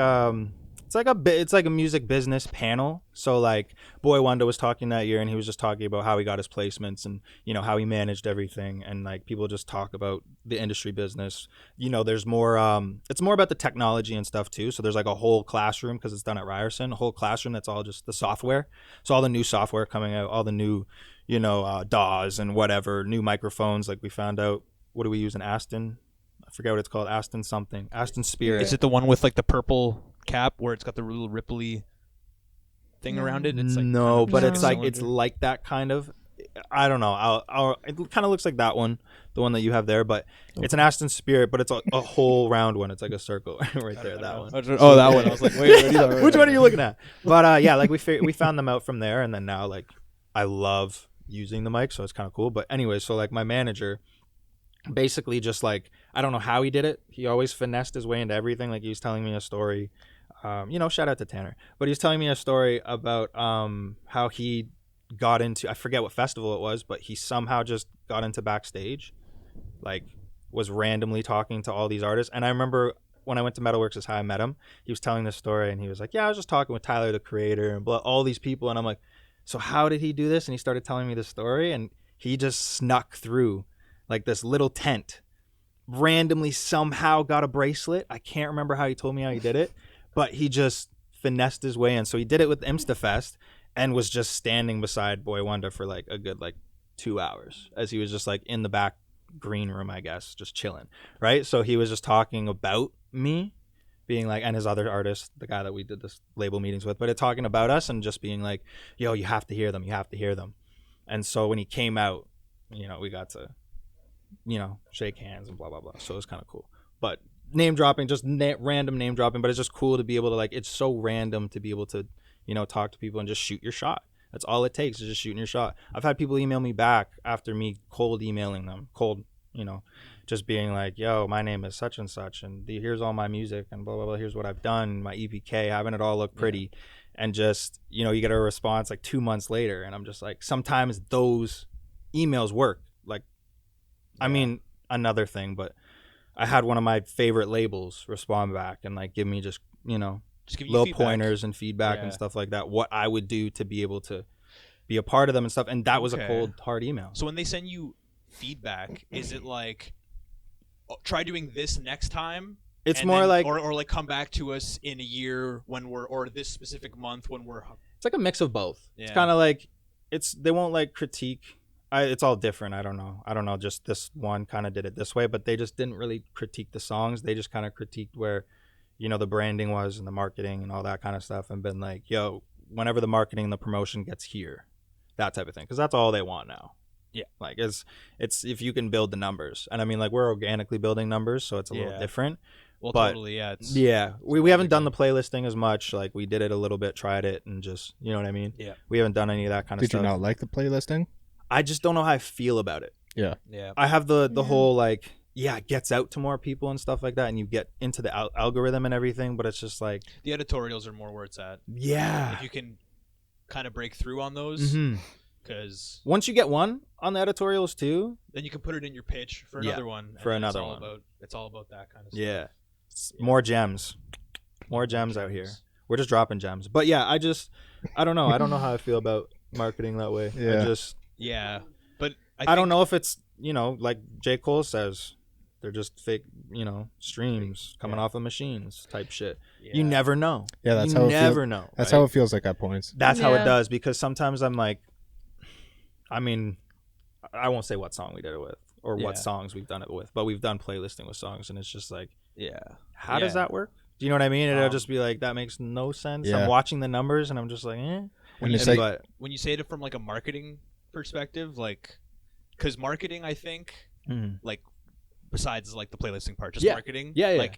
it's like a music business panel. So like Boy Wonder was talking that year, and he was just talking about how he got his placements and how he managed everything, and like people just talk about the industry business. There's more it's more about the technology and stuff too. So there's like a whole classroom, because it's done at Ryerson, a whole classroom that's all just the software. So all the new software coming out, all the new DAWs and whatever, new microphones. Like we found out, what do we use in Aston? I forget what it's called. Aston something. Aston Spirit. Is it the one with like the purple cap where it's got the little ripply thing around it? It's like no, kind of but like it's a like it's cylinder? like that kind of. I don't know. It kind of looks like that one, the one that you have there, but it's an Aston Spirit, but it's a whole round one. It's like a circle right there. That one. Oh, that one. I was like, wait, Which one are you looking at? But yeah, like we found them out from there, and then now like I love using the mic, so it's kind of cool. But anyway, so like my manager, basically just like, I don't know how he did it. He always finessed his way into everything. Like he was telling me a story, shout out to Tanner, but he was telling me a story about how he got into, I forget what festival it was, but he somehow just got into backstage, like was randomly talking to all these artists. And I remember when I went to Metalworks is how I met him. He was telling this story and he was like, yeah, I was just talking with Tyler, the creator, and all these people. And I'm like, so how did he do this? And he started telling me this story, and he just snuck through like this little tent, randomly somehow got a bracelet. I can't remember how he told me how he did it, but he just finessed his way in. So he did it with ImstaFest and was just standing beside Boy Wonder for like a good 2 hours as he was just like in the back green room, I guess, just chilling, right? So he was just talking about me, being like, and his other artist, the guy that we did this label meetings with, but it talking about us and just being like, yo, you have to hear them, you have to hear them. And so when he came out, we got to shake hands and blah blah blah. So it was kind of cool. But name dropping, just random name dropping, but it's just cool to be able to it's so random to be able to talk to people and just shoot your shot. That's all it takes, is just shooting your shot. I've had people email me back after me cold emailing them, just being like, yo, my name is such and such, and here's all my music and blah blah blah, here's what I've done, my EPK, having it all look pretty. And just you get a response 2 months later, and I'm just like, sometimes those emails work. I mean, another thing, but I had one of my favorite labels respond back and give me just give you little feedback. Pointers and feedback and stuff like that, what I would do to be able to be a part of them and stuff. And that was a cold, hard email. So when they send you feedback, is it try doing this next time? It's more then, or come back to us in a year when or this specific month when we're. It's like a mix of both. Yeah. It's kind of they won't critique. It's all different. I don't know. Just this one kind of did it this way, but they just didn't really critique the songs. They just kind of critiqued where, the branding was and the marketing and all that kind of stuff, and been like, yo, whenever the marketing and the promotion gets here, that type of thing. Because that's all they want now. Yeah. It's if you can build the numbers. And I mean, we're organically building numbers, so it's a little different. Well, totally, yeah. We haven't done the playlisting as much. We did it a little bit, tried it, and just, you know what I mean? Yeah. We haven't done any of that kind of stuff. Did you not like the playlisting? I just don't know how I feel about it. Yeah. I have the whole it gets out to more people and stuff like that, and you get into the algorithm and everything, but it's just the editorials are more where it's at. Yeah. If you can kind of break through on those, because once you get one on the editorials too, then you can put it in your pitch for another one. For another one. It's all about that kind of stuff. Yeah. More gems. More gems out here. We're just dropping gems. But yeah, I don't know. I don't know how I feel about marketing that way. Yeah. But I don't know if it's, like J. Cole says, they're just fake, streams coming off of machines type shit. Yeah. You never know. Yeah, that's how it feels. Never know. That's how it feels like at points. That's how it does, because sometimes I'm like, I mean, I won't say what song we did it with or what songs we've done it with, but we've done playlisting with songs, and it's just how does that work? Do you know what I mean? And it'll just be that makes no sense. I'm watching the numbers and I'm just like, eh. When you say it from a marketing perspective, because marketing, I think, besides the playlisting part, just marketing,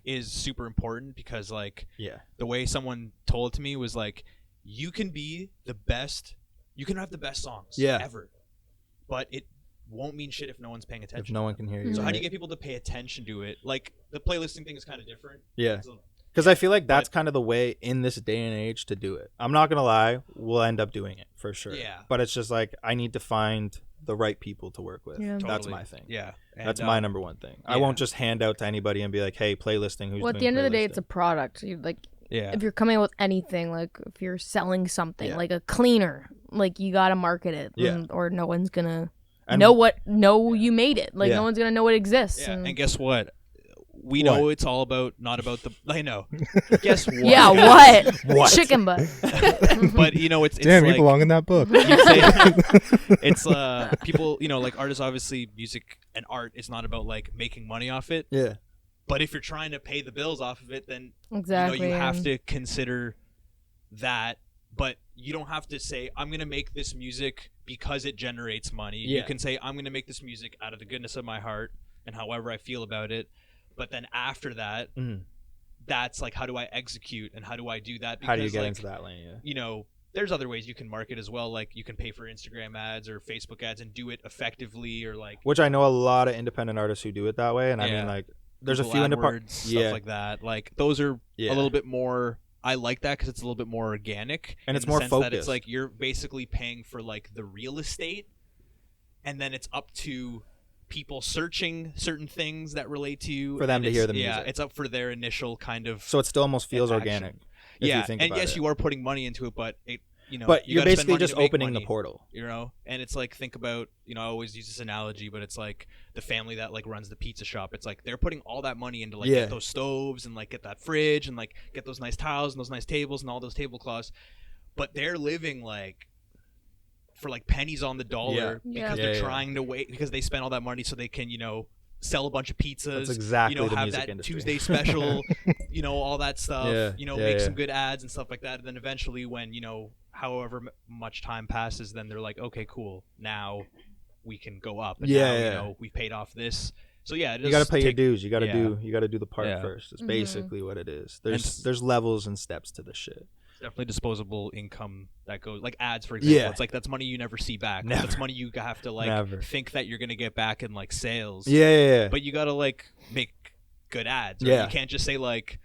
is super important, because the way someone told it to me was you can be the best, you can have the best songs ever, but it won't mean shit if no one's paying attention. If no one can hear you. So how do you get people to pay attention to it? The playlisting thing is kind of different. Yeah. Because I feel that's kind of the way in this day and age to do it. I'm not going to lie. We'll end up doing it for sure. Yeah. But it's just I need to find the right people to work with. Yeah. That's my thing. Yeah. And that's my number one thing. Yeah. I won't just hand out to anybody and be like, hey, playlisting. Who's well, at the end of the day, it's a product. If you're coming up with anything, if you're selling something, like a cleaner, you got to market it. Or no one's going to know you made it. No one's going to know it exists. Yeah. And guess what? We know it's all about, not about the. I know. Guess what? Yeah, what? Chicken butt. But it's damn, you belong in that book. It's people, artists. Obviously, music and art is not about making money off it. Yeah. But if you're trying to pay the bills off of it, then exactly you have to consider that. But you don't have to say, I'm gonna make this music because it generates money. Yeah. You can say, I'm gonna make this music out of the goodness of my heart and however I feel about it. But then after that, that's how do I execute and how do I do that? Because, how do you get into that lane? Yeah. there's other ways you can market as well. Like you can pay for Instagram ads or Facebook ads and do it effectively, or like Which I know a lot of independent artists who do it that way, and I Yeah. mean like there's Google a few AdWords, stuff yeah, like that. Like those are yeah. a little bit more. I like that because it's a little bit more organic, And in it's the more sense that it's focused. like you're basically paying for like the real estate, and then it's up to people searching certain things that relate to you For them and to it's- hear the Yeah, music. it's up for their initial kind of. So it still almost feels action. organic. If Yeah, you think and about yes, it. you are putting money into it, but it, But you you're gotta spend basically money just to make opening the money, portal. And it's like, think about, I always use this analogy, but it's like the family that like runs the pizza shop. It's like they're putting all that money into like Yeah. get those stoves and like get that fridge and like get those nice tiles and those nice tables and all those tablecloths, but they're living like for like pennies on the dollar Yeah. because Yeah, they're yeah. trying to wait because they spent all that money so they can sell a bunch of pizzas. That's exactly the have music that industry. Tuesday special, all that stuff. Yeah, Make yeah. some good ads and stuff like that. And then eventually, when however much time passes, then they're like, okay, cool, now we can go up. And Yeah, now, we paid off this. So yeah, it You got to does pay your take- dues. You got to yeah. do the part Yeah. first. It's Mhm. basically what it is. And There's levels and steps to the shit. definitely disposable income that goes like ads, for example. Yeah. It's like that's money you never see back. Never. That's money you have to like Never. think that you're gonna get back in like sales. Yeah. But you gotta like make good ads. Or Yeah. You can't just say like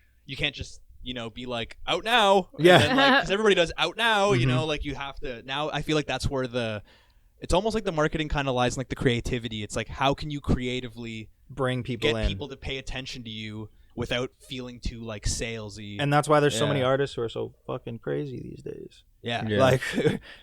be like out now. Yeah. Because everybody does out now. Mhm. Like you have to now. I feel like that's where it's almost like the marketing kind of lies in like the creativity. It's like how can you creatively Bring people get in. people to pay attention to you without feeling too like salesy. And that's why there's so many Yeah. artists who are so fucking crazy these days. yeah. Yeah. Like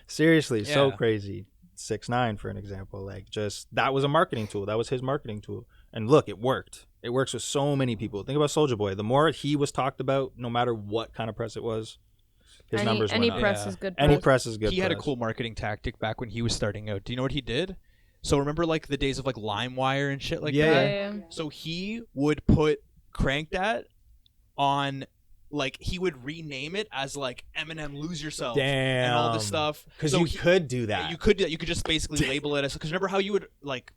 seriously, so Yeah. crazy. 6ix9ine for an example, like just that was a marketing tool. That was his marketing tool. And look, it worked. It works with so many people. Think about Soulja Boy. The more he was talked about, no matter what kind of press it was, his numbers any went up. press Yeah. is good. Any press. press is good. He had a press. cool marketing tactic back when he was starting out. Do you know what he did? So remember like the days of like LimeWire and shit like Yeah, that? Yeah. So he would put Crank That on, like he would rename it as like Eminem Lose Yourself and all this Damn. stuff. Because So you he- could do that. You could do that. You could just basically label it as, because remember how you would like,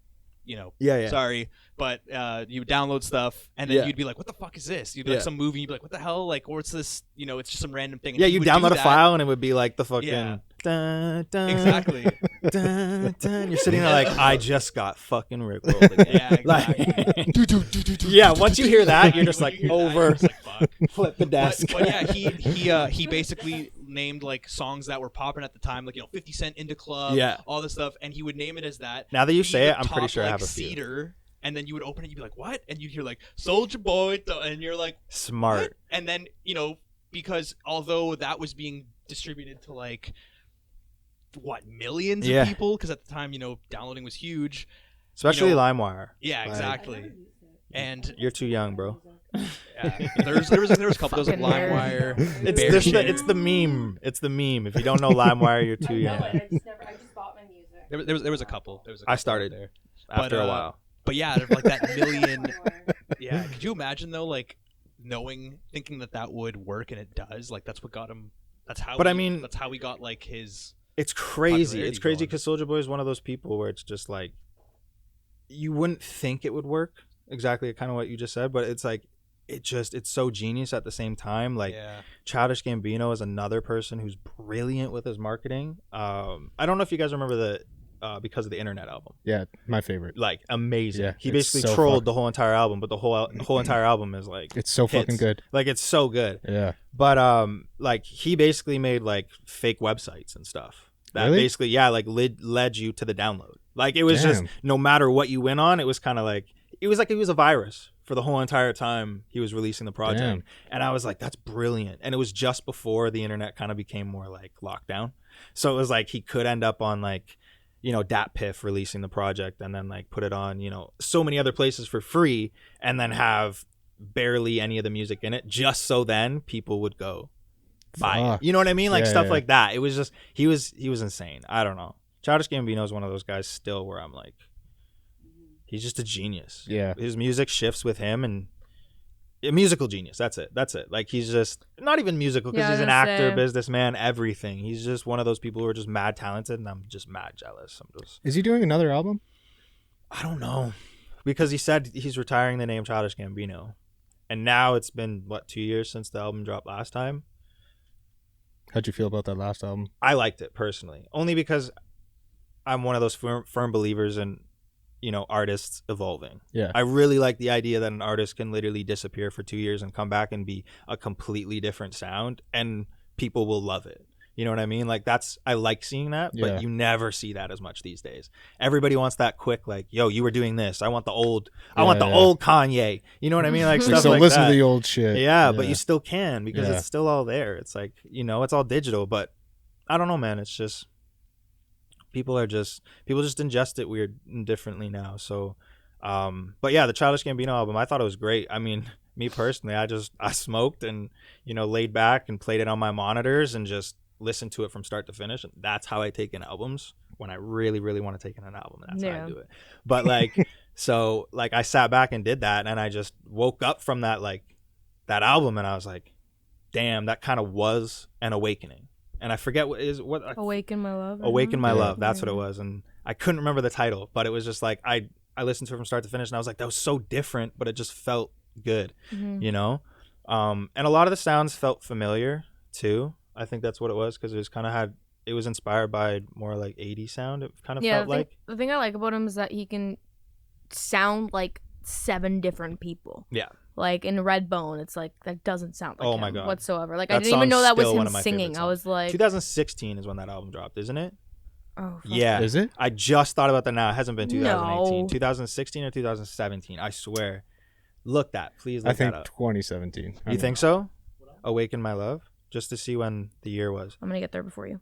Yeah. sorry, but you would download stuff and then Yeah. you'd be like, what the fuck is this? You'd be like Yeah. some movie, you'd be like, what the hell? Like, or it's this, it's just some random thing. And Yeah, he you would do download a that. file and it would be like the fucking Yeah. dun, dun, Exactly. dun, dun. You're sitting there like, I just got fucking rickrolled again. Yeah, Like- exactly. yeah, once you hear that, you're just When like you hear that, over, you're just like, fuck. flip the desk. But yeah, he basically named like songs that were popping at the time, like 50 Cent Into Club, Yeah. all this stuff, and he would name it as that. Now that you He say would it, I'm pretty top, sure I like, have a few. Cedar, and then you would open it, you'd be like, what? And you'd hear like Soulja Boy, and you're like, Smart. what? And then because although that was being distributed to like millions Yeah. of people, because at the time downloading was huge. Especially You know, LimeWire. Yeah, Like- exactly. And You're too young, bro. there was a couple. There was like Fucking nerd. LimeWire. It's Bear the, Shit. it's the meme. It's the meme. If you don't know LimeWire, you're too young. I just bought my music. There was a couple. There was a I couple started there. After But, a while. But yeah, out of like that million. Yeah, could you imagine though, like thinking that would work, and it does. Like that's what got him. That's how. But I mean- that's how we got like his. It's crazy. popularity It's crazy going. because Soulja Boy is one of those people where it's just like you wouldn't think it would work. Exactly, kind of what you just said, but it's like it's so genius at the same time. Like Yeah. Childish Gambino is another person who's brilliant with his marketing. I don't know if you guys remember the Because of the Internet album. Yeah, my favorite. Like amazing. Yeah, He it's basically so trolled fuck- the whole entire album, but the whole entire album is like It's so fucking hits. good. Like it's so good. Yeah. But like he basically made like fake websites and stuff that Really? basically led you to the download. Like it was just Damn. no matter what you went on, it was kind of like it was a virus for the whole entire time he was releasing the project. Damn. And I was like, that's brilliant. And it was just before the internet kind of became more like lockdown, so it was like he could end up on like Dat Piff releasing the project and then like put it on so many other places for free and then have barely any of the music in it just so then people would go buy Fuck. it. You know what I mean? Like Yeah, stuff yeah. like that. It was just he was insane. I don't know. Childish Gambino is one of those guys still where I'm like, he's just a genius. Yeah. His music shifts with him and a musical genius. That's it. Like he's just not even musical because Yeah, I he's was an gonna actor, say. businessman, everything. He's just one of those people who are just mad talented and I'm just mad jealous. Is he doing another album? I don't know, because he said he's retiring the name Childish Gambino, and now it's been 2 years since the album dropped last time. How'd you feel about that last album? I liked it personally, only because I'm one of those firm believers in, artists evolving. Yeah. I really like the idea that an artist can literally disappear for 2 years and come back and be a completely different sound, and people will love it. You know what I mean? Like I like seeing that, Yeah. but you never see that as much these days. Everybody wants that quick, like, yo, you were doing this. I want the old Kanye. You know what I mean? Like We stuff still like listen that. to the old shit. Yeah, but you still can because Yeah. it's still all there. It's like, it's all digital, but I don't know, man. It's just people just ingest it weird and differently now. So, but yeah, the Childish Gambino album, I thought it was great. I mean, me personally, I smoked and, laid back and played it on my monitors and just listened to it from start to finish. And that's how I take in albums when I really, really want to take in an album. That's how I do it. But so I sat back and did that, and I just woke up from that album, and I was like, damn, that kind of was an awakening. And I forget Awaken My Love. Awaken My Yeah. Love. That's what it was. And I couldn't remember the title, but it was just like, I listened to it from start to finish, and I was like, that was so different, but it just felt good, Mm-hmm. And a lot of the sounds felt familiar too. I think that's what it was, because it was it was inspired by more like 80s sound. It kind of felt like. The thing I like about him is that he can sound like 7 different people. Yeah. Like in Redbone, it's like that doesn't sound like Oh him my God. whatsoever. Like That I didn't even song's know that was still one him of my favorite singing. I songs. was like, 2016 is when that album dropped, isn't it? oh, fuck. Yeah. Is it? I just thought about that now. It hasn't been 2018. No. 2016 or 2017. I swear. Look that. Please look I think that up. 2017. You think so? Awaken My Love? Just to see when the year was. I'm gonna get there before you.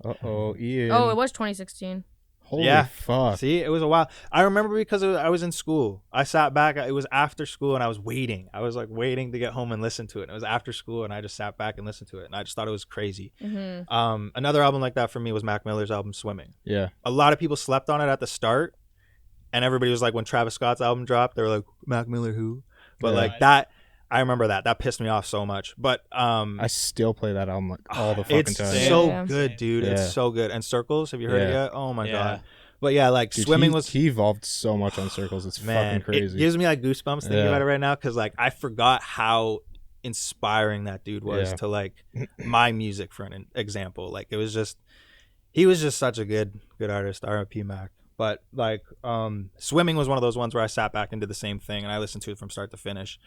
Uh-oh, Ian. Oh, it was 2016. Holy Yeah. fuck. See, it was a while. I remember because I was in school. I sat back. It was after school, and I was waiting. I was like waiting to get home and listen to it. And it was after school, and I just sat back and listened to it, and I just thought it was crazy. Mm-hmm. Another album like that for me was Mac Miller's album Swimming. Yeah. A lot of people slept on it at the start, and everybody was like, when Travis Scott's album dropped, they were like, Mac Miller who? But Yeah. like that, I remember that pissed me off so much. But I still play that album like all the fucking it's time. so Yeah. good, dude. Yeah. It's so good. And Circles, have you heard it Yeah. yet? Oh my Yeah. god. But yeah, like Dude, Swimming he evolved so much on Circles. It's man, fucking crazy. it gives me like goosebumps thinking Yeah. about it right now, because like I forgot how inspiring that dude was Yeah. to like my music, for an example. Like he was just such a good artist. R.I.P. Mac. But like Swimming was one of those ones where I sat back and did the same thing, and I listened to it from start to finish,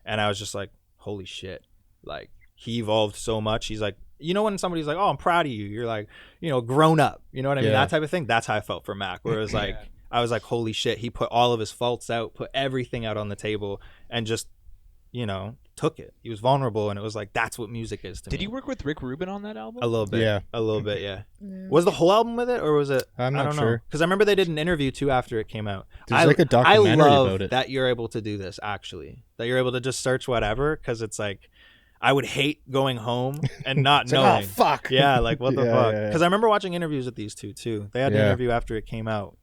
and I was just like, holy shit, like he evolved so much. He's like, when somebody's like, oh, I'm proud of you, you're like, grown up, you know what I mean? Yeah. That type of thing. That's how I felt for Mac, where it was like, I was like, holy shit, he put all of his faults out, put everything out on the table, and just took it. He was vulnerable, and it was like, that's what music is to me. Did you work with Rick Rubin on that album? A little bit. Yeah. A little bit, yeah. Was the whole album with it, or was it? I'm I not don't know. sure. Because I remember they did an interview too after it came out. There's like a documentary I love about it. that you're able to do this, actually. That you're able to just search whatever, because it's like, I would hate going home and not It's like, knowing. oh, fuck. Yeah, like what the Yeah, fuck? yeah, yeah. Because I remember watching interviews with these two too. They had an Yeah. interview after it came out.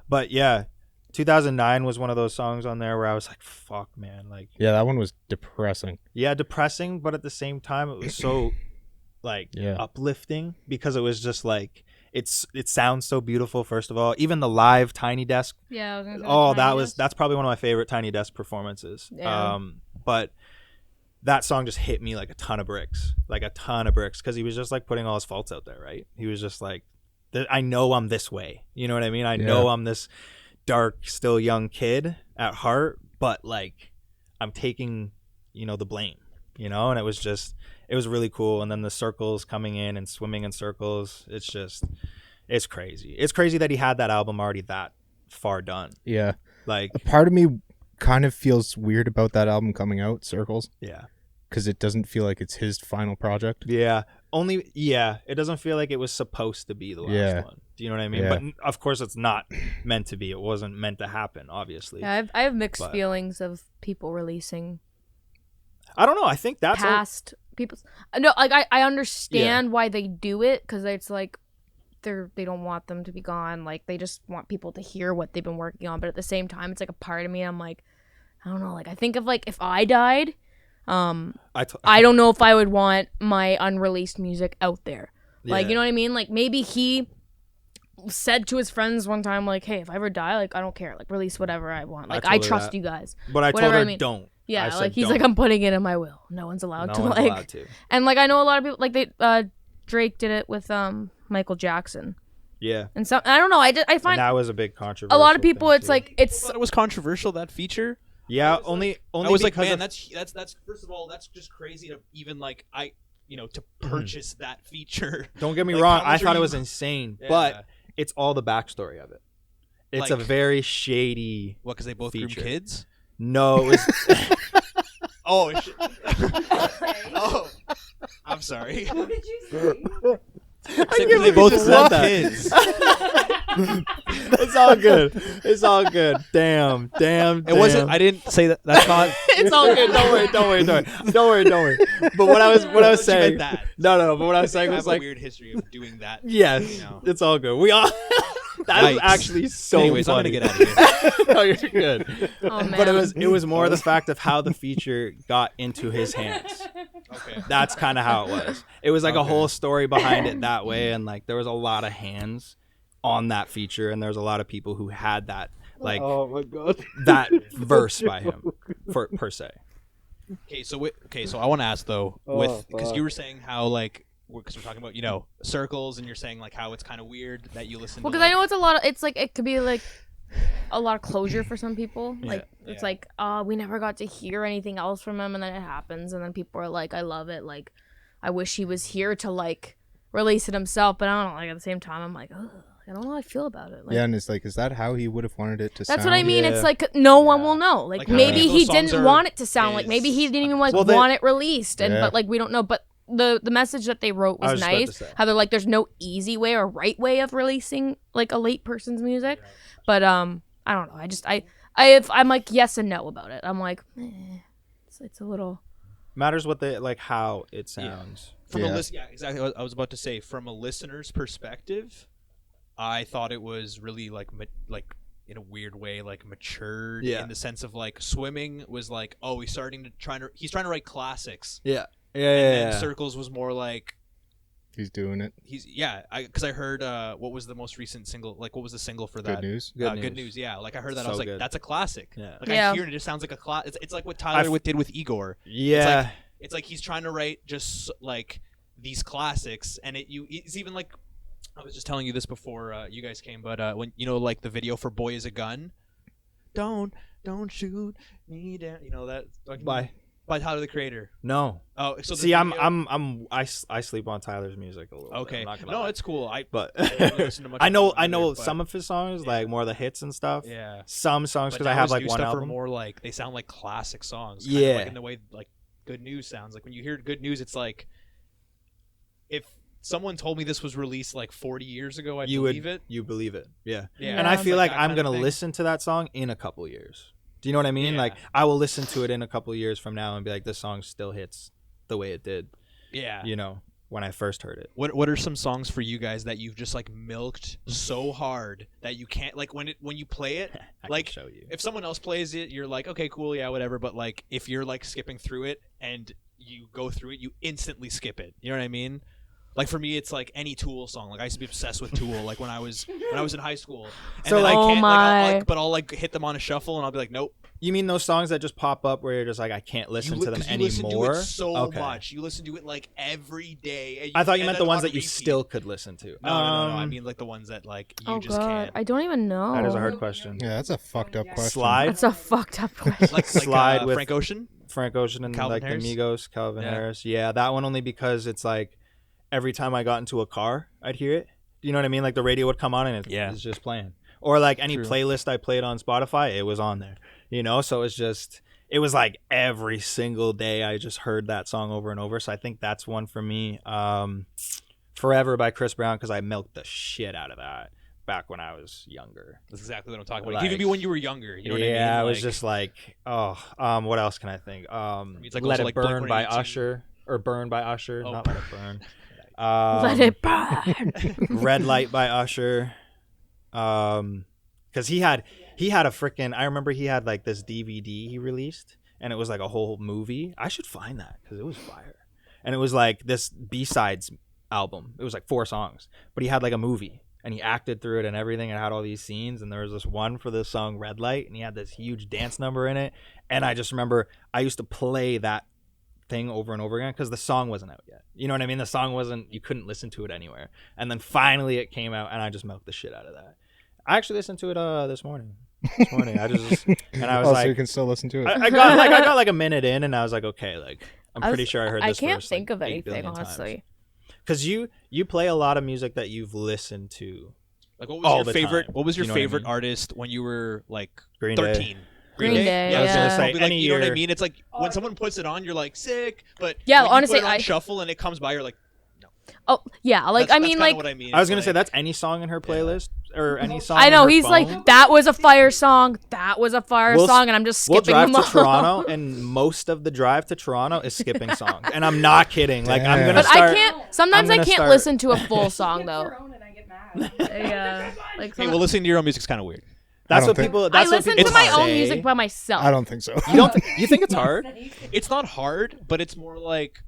But yeah, 2009 was one of those songs on there where I was like, fuck, man. Like, Yeah, that one was depressing. yeah, depressing, but at the same time, it was so like Yeah. uplifting, because it was just like, it sounds so beautiful. First of all, even the live Tiny Desk. Yeah, I was gonna say Oh, Tiny Desk. that's probably one of my favorite Tiny Desk performances. Yeah. But that song just hit me like a ton of bricks, because he was just like putting all his faults out there, right? He was just like, I know I'm this way, you know what I mean? I know I'm this dark, still young kid at heart, but like I'm taking, the blame, and it was really cool. And then the Circles coming in and Swimming in Circles, it's crazy. It's crazy that he had that album already that far done. Yeah. Like, A part of me kind of feels weird about that album coming out, Circles, yeah. because it doesn't feel like it's his final project. Yeah. It doesn't feel like it was supposed to be the last one. Do you know what I mean? Yeah. But of course it's not meant to be. It wasn't meant to happen, obviously. Yeah, I have mixed But- feelings of people releasing I don't know. I think that's past people's. No, like I understand why they do it, because it's like they don't want them to be gone. Like they just want people to hear what they've been working on. But at the same time, it's like a part of me. I'm like, I don't know. Like I think of like if I died, I don't know if I would want my unreleased music out there. Like, you know what I mean? Like maybe he said to his friends one time, like, hey, if I ever die, like I don't care, like release whatever I want. Like I told I her trust that. you guys. But I told whatever her I mean. don't. Yeah, I said like he's don't. like, I'm putting it in my will. No one's allowed No to one's like. allowed to. And like I know a lot of people like they Drake did it with Michael Jackson. Yeah. And so I don't know. I And find that was a big controversy. a lot of people. It's like I it's thought it was controversial, that feature. yeah, only I was like, because man, of- that's first of all, that's just crazy to even like to purchase that feature. Don't get me Like, wrong. how I much are thought it you- was insane, Yeah. but it's all the backstory of it. It's a Like- very shady. What? Because they both feature. groom kids. No, it was Oh. Oh. I'm sorry. What did you say? They both just groom said that. kids. it's all good. It's all good. Damn. It wasn't. I didn't say that. That's not. It's all good. Don't worry. But what I was You meant saying. that. No. But what I was I saying have was a like, weird history of doing that. yes, No. it's all good. We all. That is Yikes. actually so Anyways, I'm funny. gonna get out of here. No, you're good. oh man. But it was more the fact of how the feature got into his hands. Okay. That's kind of how it was. It was like a Okay. whole story behind it that way, and like there was a lot of hands on that feature, and there was a lot of people who had that like Oh my god. that verse by him per se. Okay, so I want to ask though, Oh, because fuck. you were saying how like because we're talking about circles, and you're saying like how it's kind of weird that you listen. Well, to because I know it's a lot of. It's like it could be like a lot of closure for some people. Like it's Yeah. like, we never got to hear anything else from him, and then it happens, and then people are like, I love it. Like, I wish he was here to like release it himself, but I don't know. Like at the same time, I'm like, ugh, I don't know how I feel about it. Like, Yeah, and it's like, is that how he would have wanted it to sound? that's what I mean. Yeah. It's like no one Yeah. will know. Like Like, how maybe many of he those songs didn't are want it to sound like. Maybe he his? didn't even like Well, they- want it released, and Yeah. but like we don't know. But the message that they wrote I was was just about to nice. say. How they're like, there's no easy way or right way of releasing like a late person's music. But I don't know. I'm like yes and no about it. I'm like, it's a little. Matters what they like how it Yeah. sounds. From Yeah. yeah, exactly. What I was about to say, from a listener's perspective, I thought it was really like in a weird way like matured Yeah. in the sense of like Swimming was like, oh, he's trying to write classics. Yeah. And Yeah. then Circles was more like He's doing it. because I heard what was the most recent single, like what was the single for that? Good news. Good news. Yeah, like I heard that, I was So like, good. that's a classic. Yeah. Like Yeah. I hear it, it just sounds like a classic. It's like what Tyler did with Igor. Yeah. It's like he's trying to write just like these classics, and it's even like I was just telling you this before you guys came, but when like the video for Boy Is a Gun, don't shoot me down, that by Tyler the Creator. No. Oh, so the See, video- I sleep on Tyler's music a little bit. okay. I'm not gonna No, lie. it's cool. But don't really listen to much I know of him either, but- some of his songs, like more of the hits and stuff. Yeah. Some songs But because I now have his like new one stuff album. are more like they sound like classic songs. Kind of Yeah. like in the way like Good News sounds. Like when you hear Good News, it's like if someone told me this was released like 40 years ago, I'd believe it. You believe it. Yeah. Yeah. And I it's feel like that I'm kind of gonna thing. listen to that song in a couple years. Do you know what I mean? Yeah. Like I will listen to it in a couple years from now and be like, this song still hits the way it did. Yeah. When I first heard it. What are some songs for you guys that you've just like milked so hard that you can't like when you play it I like can show you. if someone else plays it you're like okay cool yeah whatever, but like if you're like skipping through it and you go through it you instantly skip it, you know what I mean? Like for me it's like any Tool song. Like I used to be obsessed with Tool like when I was in high school, and So, then like- I Oh can't, my. but I'll like hit them on a shuffle and I'll be like nope. You mean those songs that just pop up where you're just like, I can't listen to them 'cause you listen anymore? to it so Okay. much. You listen to it like every day. And I thought you and meant then the ones on that you repeat. still could listen to. No. I mean like the ones that like you Oh just god, can't. I don't even know. that is a hard question. Yeah, that's a fucked up question. Slide, That's a fucked up question. like Slide with- Frank Ocean. Frank Ocean and Calvin like Harris? the Migos, Calvin Yeah. Harris. Yeah, that one only because it's like every time I got into a car, I'd hear it. Do you know what I mean? Like the radio would come on and it's just playing. Or like any True. playlist I played on Spotify, it was on there. So it was like every single day I just heard that song over and over. So I think that's one for me. Forever by Chris Brown, because I milked the shit out of that back when I was younger. That's exactly what I'm talking about. Like- Even when you were younger, you know what I mean? Yeah, I was Like, just like, what else can I think? It's like Let also It like Burn by Blink-182. Usher, or Burn by Usher, Oh. not Let It Burn. Let it burn. Red Light by Usher. Because he had a freaking, I remember he had like this DVD he released, and it was like a whole movie. I should find that because it was fire. And it was like this B-sides album. It was like 4 songs, but he had like a movie. and he acted through it and everything, and had all these scenes. And there was this one for the song Red Light, and he had this huge dance number in it. And I just remember I used to play that thing over and over again because the song wasn't out yet. You know what I mean? The song wasn't, you couldn't listen to it anywhere. And then finally it came out, and I just milked the shit out of that. I actually listened to it this morning. I just, and I was so you can still listen to it. I got like a minute in, and I was like, okay, like I'm pretty sure I heard this. I can't verse, think like, of 8 anything, billion honestly. times. Because you play a lot of music that you've listened to. Like, what was all your the favorite? time. What was your You know what I favorite mean? artist when you were like Green 13? Day. Green Day, Yeah, I was gonna yeah. say Like, any you know what I year. mean? It's like when someone puts it on, you're like sick, but Yeah, when you honestly, put it on I- shuffle and it comes by, you're like, Oh yeah, like that's, I mean, that's kinda like what I mean. I was gonna It's say like- that's any song in her playlist or any song. I in know her he's phone. like that was a fire song, that was a fire We'll- song, and I'm just We'll skipping drive them to all. Toronto, and most of the drive to Toronto is skipping songs, and I'm not kidding. Like I'm Damn. gonna But start. I can't. Sometimes I'm I gonna can't start- listen to a full song Get though. your own and I get mad. Yeah, like Hey, well, listening to your own music's kind of weird. That's don't what think- people. I That's what listen people to my own say. music by myself. I don't think so. You don't. You think it's hard? It's not hard, but it's more like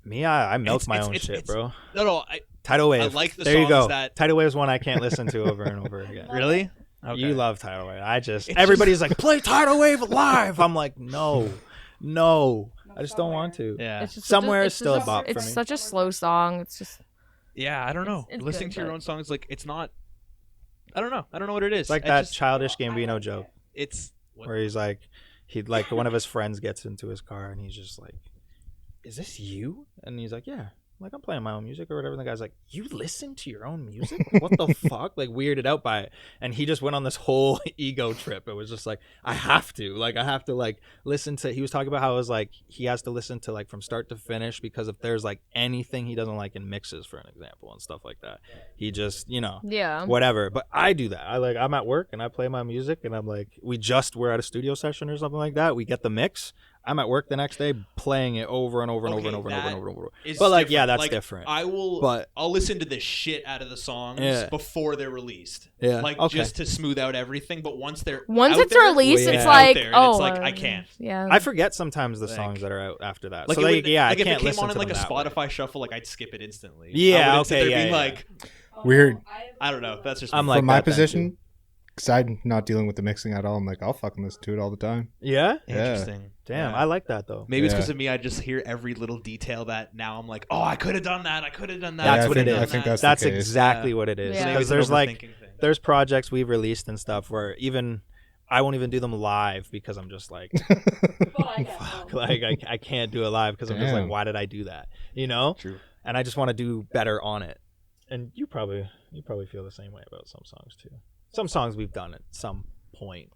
Me, I milk It's- my it's- own it's- shit, it's- bro. no. Tidal Wave. I like the there you songs go. that- Tidal Wave is one I can't listen to over and over again. Really? You love Tidal Wave. It's Everybody's like, play Tidal Wave live. I'm like, no. I just don't want to. Yeah. It's just Somewhere it's is still a just- bop for It's me. such a slow song. It's just Yeah, I don't know. it's Listening good, to your but- own songs, like it's not. I don't know. I don't know what it is. It's like I that just- childish Gambino joke It's where he's like, one of his friends gets into his car and he's just like, is this you? And he's like, yeah. Like, I'm playing my own music or whatever. And the guy's like, you listen to your own music? What the fuck? Like, weirded out by it. And he just went on this whole ego trip. It was just like, I have to listen to, he was talking about how it was like, he has to listen to like from start to finish because if there's like anything he doesn't like in mixes, for an example, and stuff like that, he just, yeah. whatever. But I do that. I'm at work and I play my music and I'm like, we're at a studio session or something like that. We get the mix. I'm at work the next day playing it over and over and over and over and over and over and over. is But like, different. yeah, that's Like, different. I'll listen to the shit out of the songs Yeah. before they're released. Yeah, Like okay. just to smooth out everything. But once Once out it's there, released, Well, it's yeah. like, out there, and oh, it's like I can't. Yeah. I forget sometimes the Like- songs that are out after that. Like So it like, would, yeah, like I if can't it came listen on in to like a them that way. Spotify shuffle, like I'd skip it instantly. Yeah, I wouldn't sit okay, there yeah, being yeah. like, Weird. I don't know. That's just I'm me. like From my that then, position, because I'm not dealing with the mixing at all, I'm like, I'll fucking listen to it all the time. Yeah? Interesting. Damn, Yeah. I like that though. Maybe it's Yeah. because of me. I just hear every little detail that now I'm like, oh, I could have done that. I could have done that. That's I what think- it is. I think that's the That's case. exactly Yeah. what it is. Yeah. Maybe Because it's an there's like, overthinking thing. there's projects we've released and stuff where even I won't even do them live because I'm just like, fuck, like I can't do it live because I'm just like, Damn. why did I do that? You know? True. And I just want to do better on it. And you probably feel the same way about some songs too. Some songs we've done at some point,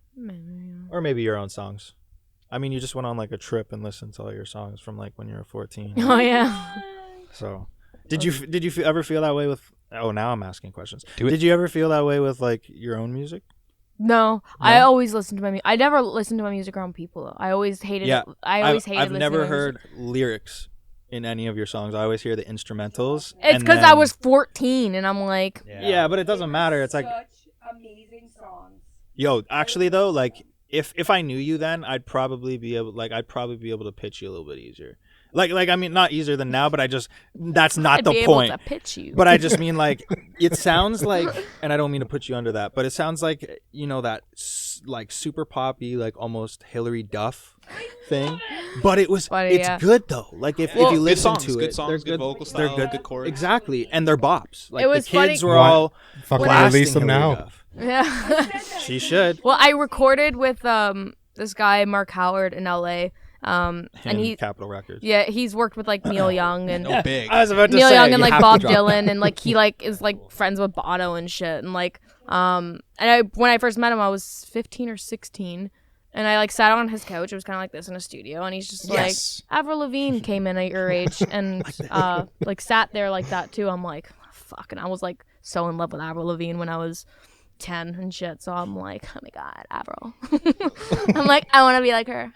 or maybe your own songs. I mean, you just went on like a trip and listened to all your songs from like when you were 14. Oh yeah. So, did you ever feel that way with? Oh, now I'm asking questions. Do it. Did you ever feel that way with like your own music? No, I always listen to my music. I never listened to my music around people though. I always hated Yeah, it. I always hated I've listening never to my music. heard lyrics in any of your songs. I always hear the instrumentals. It's and because I then- was 14 and I'm like, Yeah, but it doesn't matter. It's like, such amazing songs. yo, actually though, like if I knew you then, I'd probably be able to pitch you a little bit easier. Like I mean, not easier than now, but that's not I'd the be point. able to pitch you. But I just mean like it sounds like, and I don't mean to put you under that, but it sounds like that like super poppy, like almost Hillary Duff thing. But it's yeah. good though. Like if Well, you Good listen songs, to good it, songs, they're good good. vocal They're style, good. good chords. Exactly, and they're bops. Like It was the kids funny- were all Fucking blasting release them Hillary now. Duff. yeah. She should. Well, I recorded with this guy Mark Howard in LA. And And he Capitol Records. yeah, he's worked with like Neil Young and No big. I was about to Neil say Young you and like have to Bob drop Dylan that. and like he like is like friends with Bono and shit and like and when I first met him I was 15 or 16 and I like sat on his couch. It was kind of like this in a studio and he's just Yes. like Avril Lavigne came in at your age and like sat there like that too. I'm like fuck, and I was like so in love with Avril Lavigne when I was 10 and shit, so I'm like, oh my god, Avril. I'm like, I want to be like her.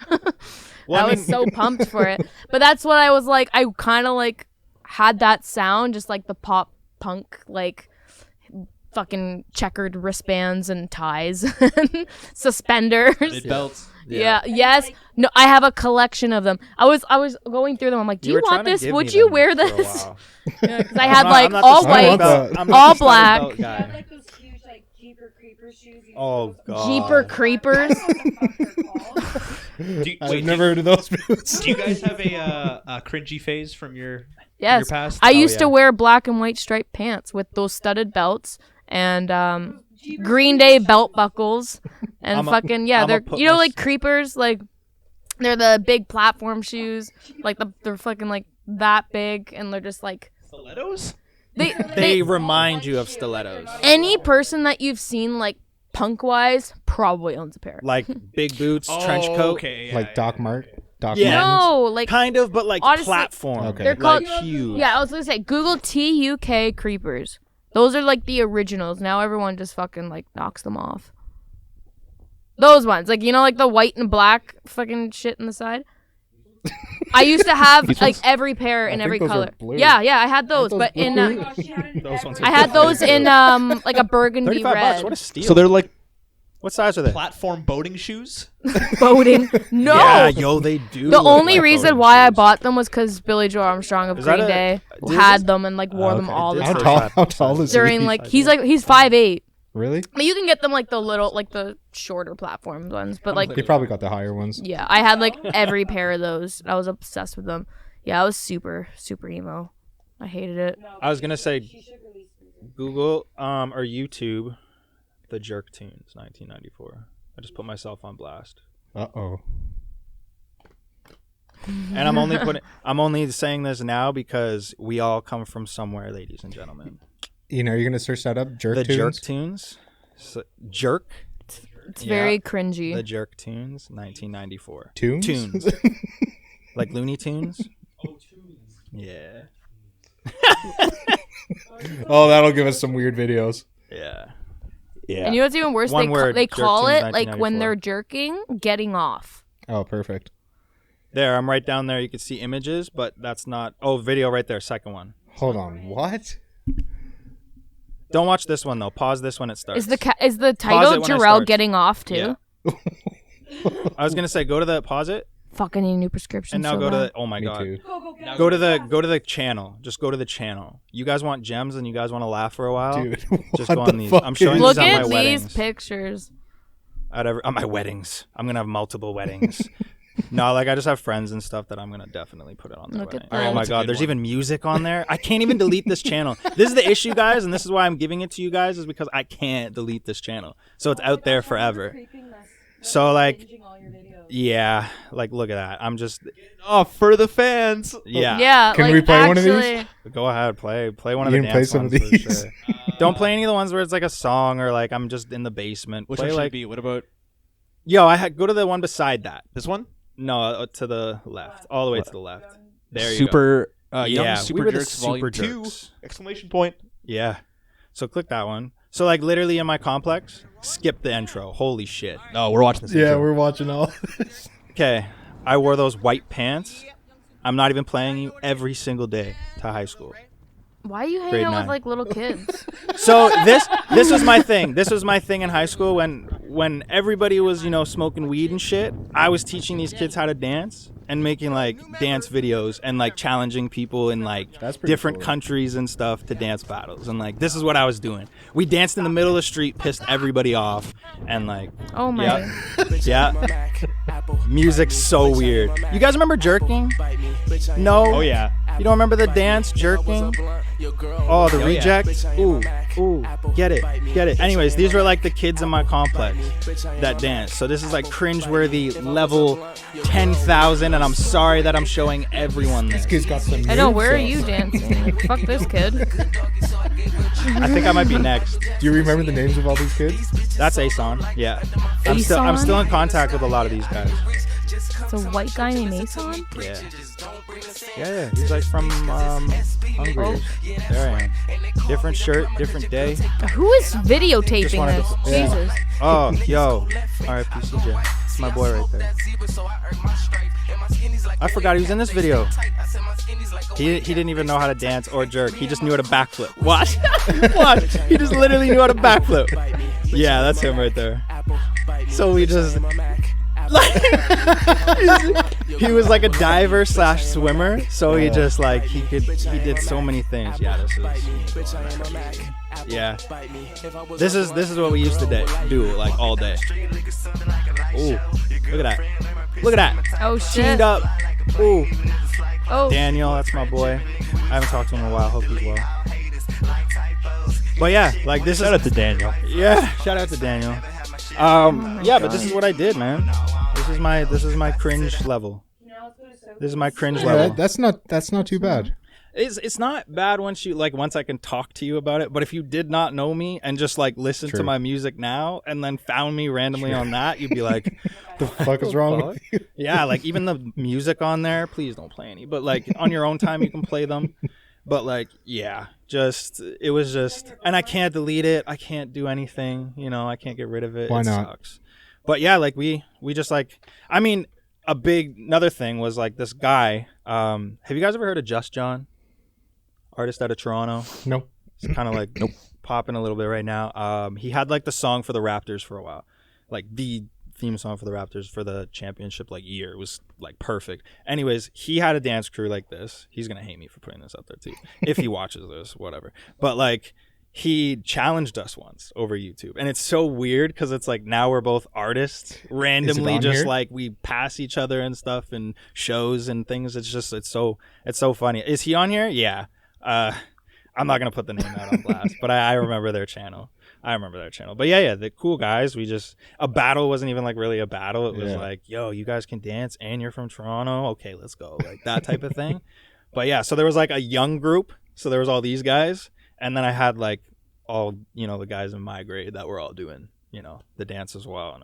Well, I was so pumped for it. But that's what I was like, I kind of like had that sound, just like the pop punk, like fucking checkered wristbands and ties and suspenders. Mid belts. Yeah. Yes. No, I have a collection of them. I was going through them. I'm like, do you were trying want to this? give Would me you them wear for a this? while. Because I had I'm like not the all studded white, belt- I'm not all the studded black. belt They have guy. like those huge like Jeeper Creeper shoes. You Oh, just- God. Jeeper Creepers. I don't know what the fuck they're called. I've never heard of those boots. Do you guys have a cringy phase from your Yes. past? I used yeah. to wear black and white striped pants with those studded belts and Jeepers Green Creepers Day shoes. belt buckles and I'ma- fucking yeah, I'ma they're put you know my like creepers, like they're the big platform shoes, like they're fucking like that big, and they're just like Stilettos? They remind you of stilettos. any person that you've seen like punk wise probably owns a pair. Like big boots, trench coat. Okay, Like Doc Mart. Doc Yeah. Martens. No, like Kind of, but like Honestly, platform. Okay. they're called like huge. yeah. I was gonna say Google TUK creepers. Those are like the originals. Now everyone just fucking like knocks them off. Those ones, like you know, like the white and black fucking shit in the side. I used to have like every pair in I every think those are color. blue. Yeah, I had those, those but in blue? Oh my gosh, she had it in Those ones every- are I had those in like a burgundy $35. red. What a steal. So they're like what size are they? platform boating shoes? Boating. No. Yeah, yo, they do. The look only like reason boating why I shoes. bought them was because Billy Joe Armstrong of Is that Green a- Day is had this- them and like wore them Okay. all the How How time. tall is During he? like he's 5'8". Really? But you can get them like the little like the shorter platform ones. But like He probably got the higher ones. yeah, I had like every pair of those. I was obsessed with them. Yeah, I was super emo. I hated it. No, I was gonna say she should release music. Google or YouTube the Jerk Tunes 1994. I just put myself on blast. Uh-oh. And I'm only saying this now because we all come from somewhere, ladies and gentlemen. Ian, are you going to search that up? Jerk The tunes? Jerk Tunes. Jerk. It's Yeah. very cringy. The Jerk Tunes 1994. Tunes? Tunes. Like Looney Tunes? Yeah. Oh, that'll give us some weird videos. Yeah. And you know what's even worse? One word, They Jerk call Tunes it like when 1994. they're jerking, getting off. Oh, perfect. There, I'm right down there. You can see images, but that's not. Oh, video right there. Second one. Hold on. What? Don't watch this one though. Pause this when it starts. Is the it title when it Jerelle starts. getting off too? Yeah. I was gonna say go to the pause it Fucking need a new prescription. and now so go to bad. the. Oh my Me god. too. Go to the channel. Just go to the channel. You guys want gems and you guys want to laugh for a while? Dude, Just what go the on these. fuck I'm showing is- Look these on at my these weddings. pictures. On my weddings. I'm gonna have multiple weddings. No, like I just have friends and stuff that I'm gonna definitely put it on their Look at wedding. that. Oh my That's a god, good there's one. even music on there. I can't even delete this channel. This is the issue, guys, and this is why I'm giving it to you guys, is because I can't delete this channel. So it's out there forever. So like, yeah, like look at that. I'm just, Oh, for the fans. yeah. Yeah. Can like, we play one of these? actually, Go ahead, play one of You the can play dance some of ones for these. sure. Don't play any of the ones where it's like a song or like I'm just in the basement. Which Play one should like, it be? What about yo, go to the one beside that. this one? No, to the left, all the way to the left. There you go. Super Yeah, Young we Super were the Jerks Volume Super 2! Jerks. Exclamation point. Yeah. So click that one. So like literally in my complex, skip the intro. Holy shit. No, we're watching this. Yeah, intro. we're watching all this. Okay. I wore those white pants. I'm not even playing you every single day to high school. why are you hanging Grade out 9. with like little kids? So this was my thing. This was my thing in high school when everybody was, smoking weed and shit. I was teaching these kids how to dance and making like dance videos and like challenging people in like That's pretty different cool. countries and stuff to dance battles. And like this is what I was doing. We danced in the middle of the street, pissed everybody off, and like Oh my. yeah. Music's so weird. You guys remember jerking? No. Oh yeah. You don't remember the dance jerking? Oh, the reject? Ooh, get it. Anyways, these were like the kids in my complex that dance. So this is like cringeworthy level 10,000, and I'm sorry that I'm showing everyone this. Kid's got some I know. moves Where are up. you dancing? Like, fuck this kid. I think I might be next. Do you remember the names of all these kids? That's Ason. Yeah. I'm Ason? still in contact with a lot of these guys. It's a white guy named Mason. Yeah. Yeah. He's like from Hungary. There I am. Different shirt, different day. Who is videotaping wanted this? to- yeah. Jesus. Oh, yo. R.I.P. CJ. It's my boy right there. I forgot he was in this video. He didn't even know how to dance or jerk. He just knew how to backflip. What? What? He just literally knew how to backflip. Yeah, that's him right there. So we just He was like a diver / swimmer, so he just like he did so many things. Yeah, this is what we used to do like all day. Ooh, look at that. Oh shit. Teamed up. Ooh. Oh. Daniel, that's my boy. I haven't talked to him in a while. Hope he's well. But yeah, like this Shout out to Daniel. Yeah, shout out to Daniel. Yeah, but this is what I did, man. This is my cringe level. This is my cringe level. That's not too bad. It's not bad once I can talk to you about it. But if you did not know me and just like listen to my music now and then found me randomly on that, you'd be like, "The fuck is wrong with you?" Yeah, like even the music on there, please don't play any. But like on your own time, you can play them. But like, yeah, it was just, and I can't delete it. I can't do anything. I can't get rid of it. Why it not? Sucks. But yeah, like we just like, I mean, another thing was like this guy. Have you guys ever heard of Just John? Artist out of Toronto. No. It's kind of like popping a little bit right now. He had like the song for the Raptors for a while, like the theme song for the Raptors for the championship year. It was like perfect. Anyways, he had a dance crew like this. He's gonna hate me for putting this out there too, if he watches this, whatever. But like, he challenged us once over YouTube, and it's so weird because it's like now we're both artists randomly, just here? like we pass each other and stuff and shows and things. It's so funny. Is he on here? Yeah. I'm not gonna put the name out on blast, but I remember their channel. But yeah, the cool guys. A battle wasn't even like really a battle. It was like, yo, you guys can dance and you're from Toronto. Okay, let's go. Like that type of thing. But yeah, so there was like a young group. So there was all these guys, and then I had like all the guys in my grade that were all doing the dance as well, and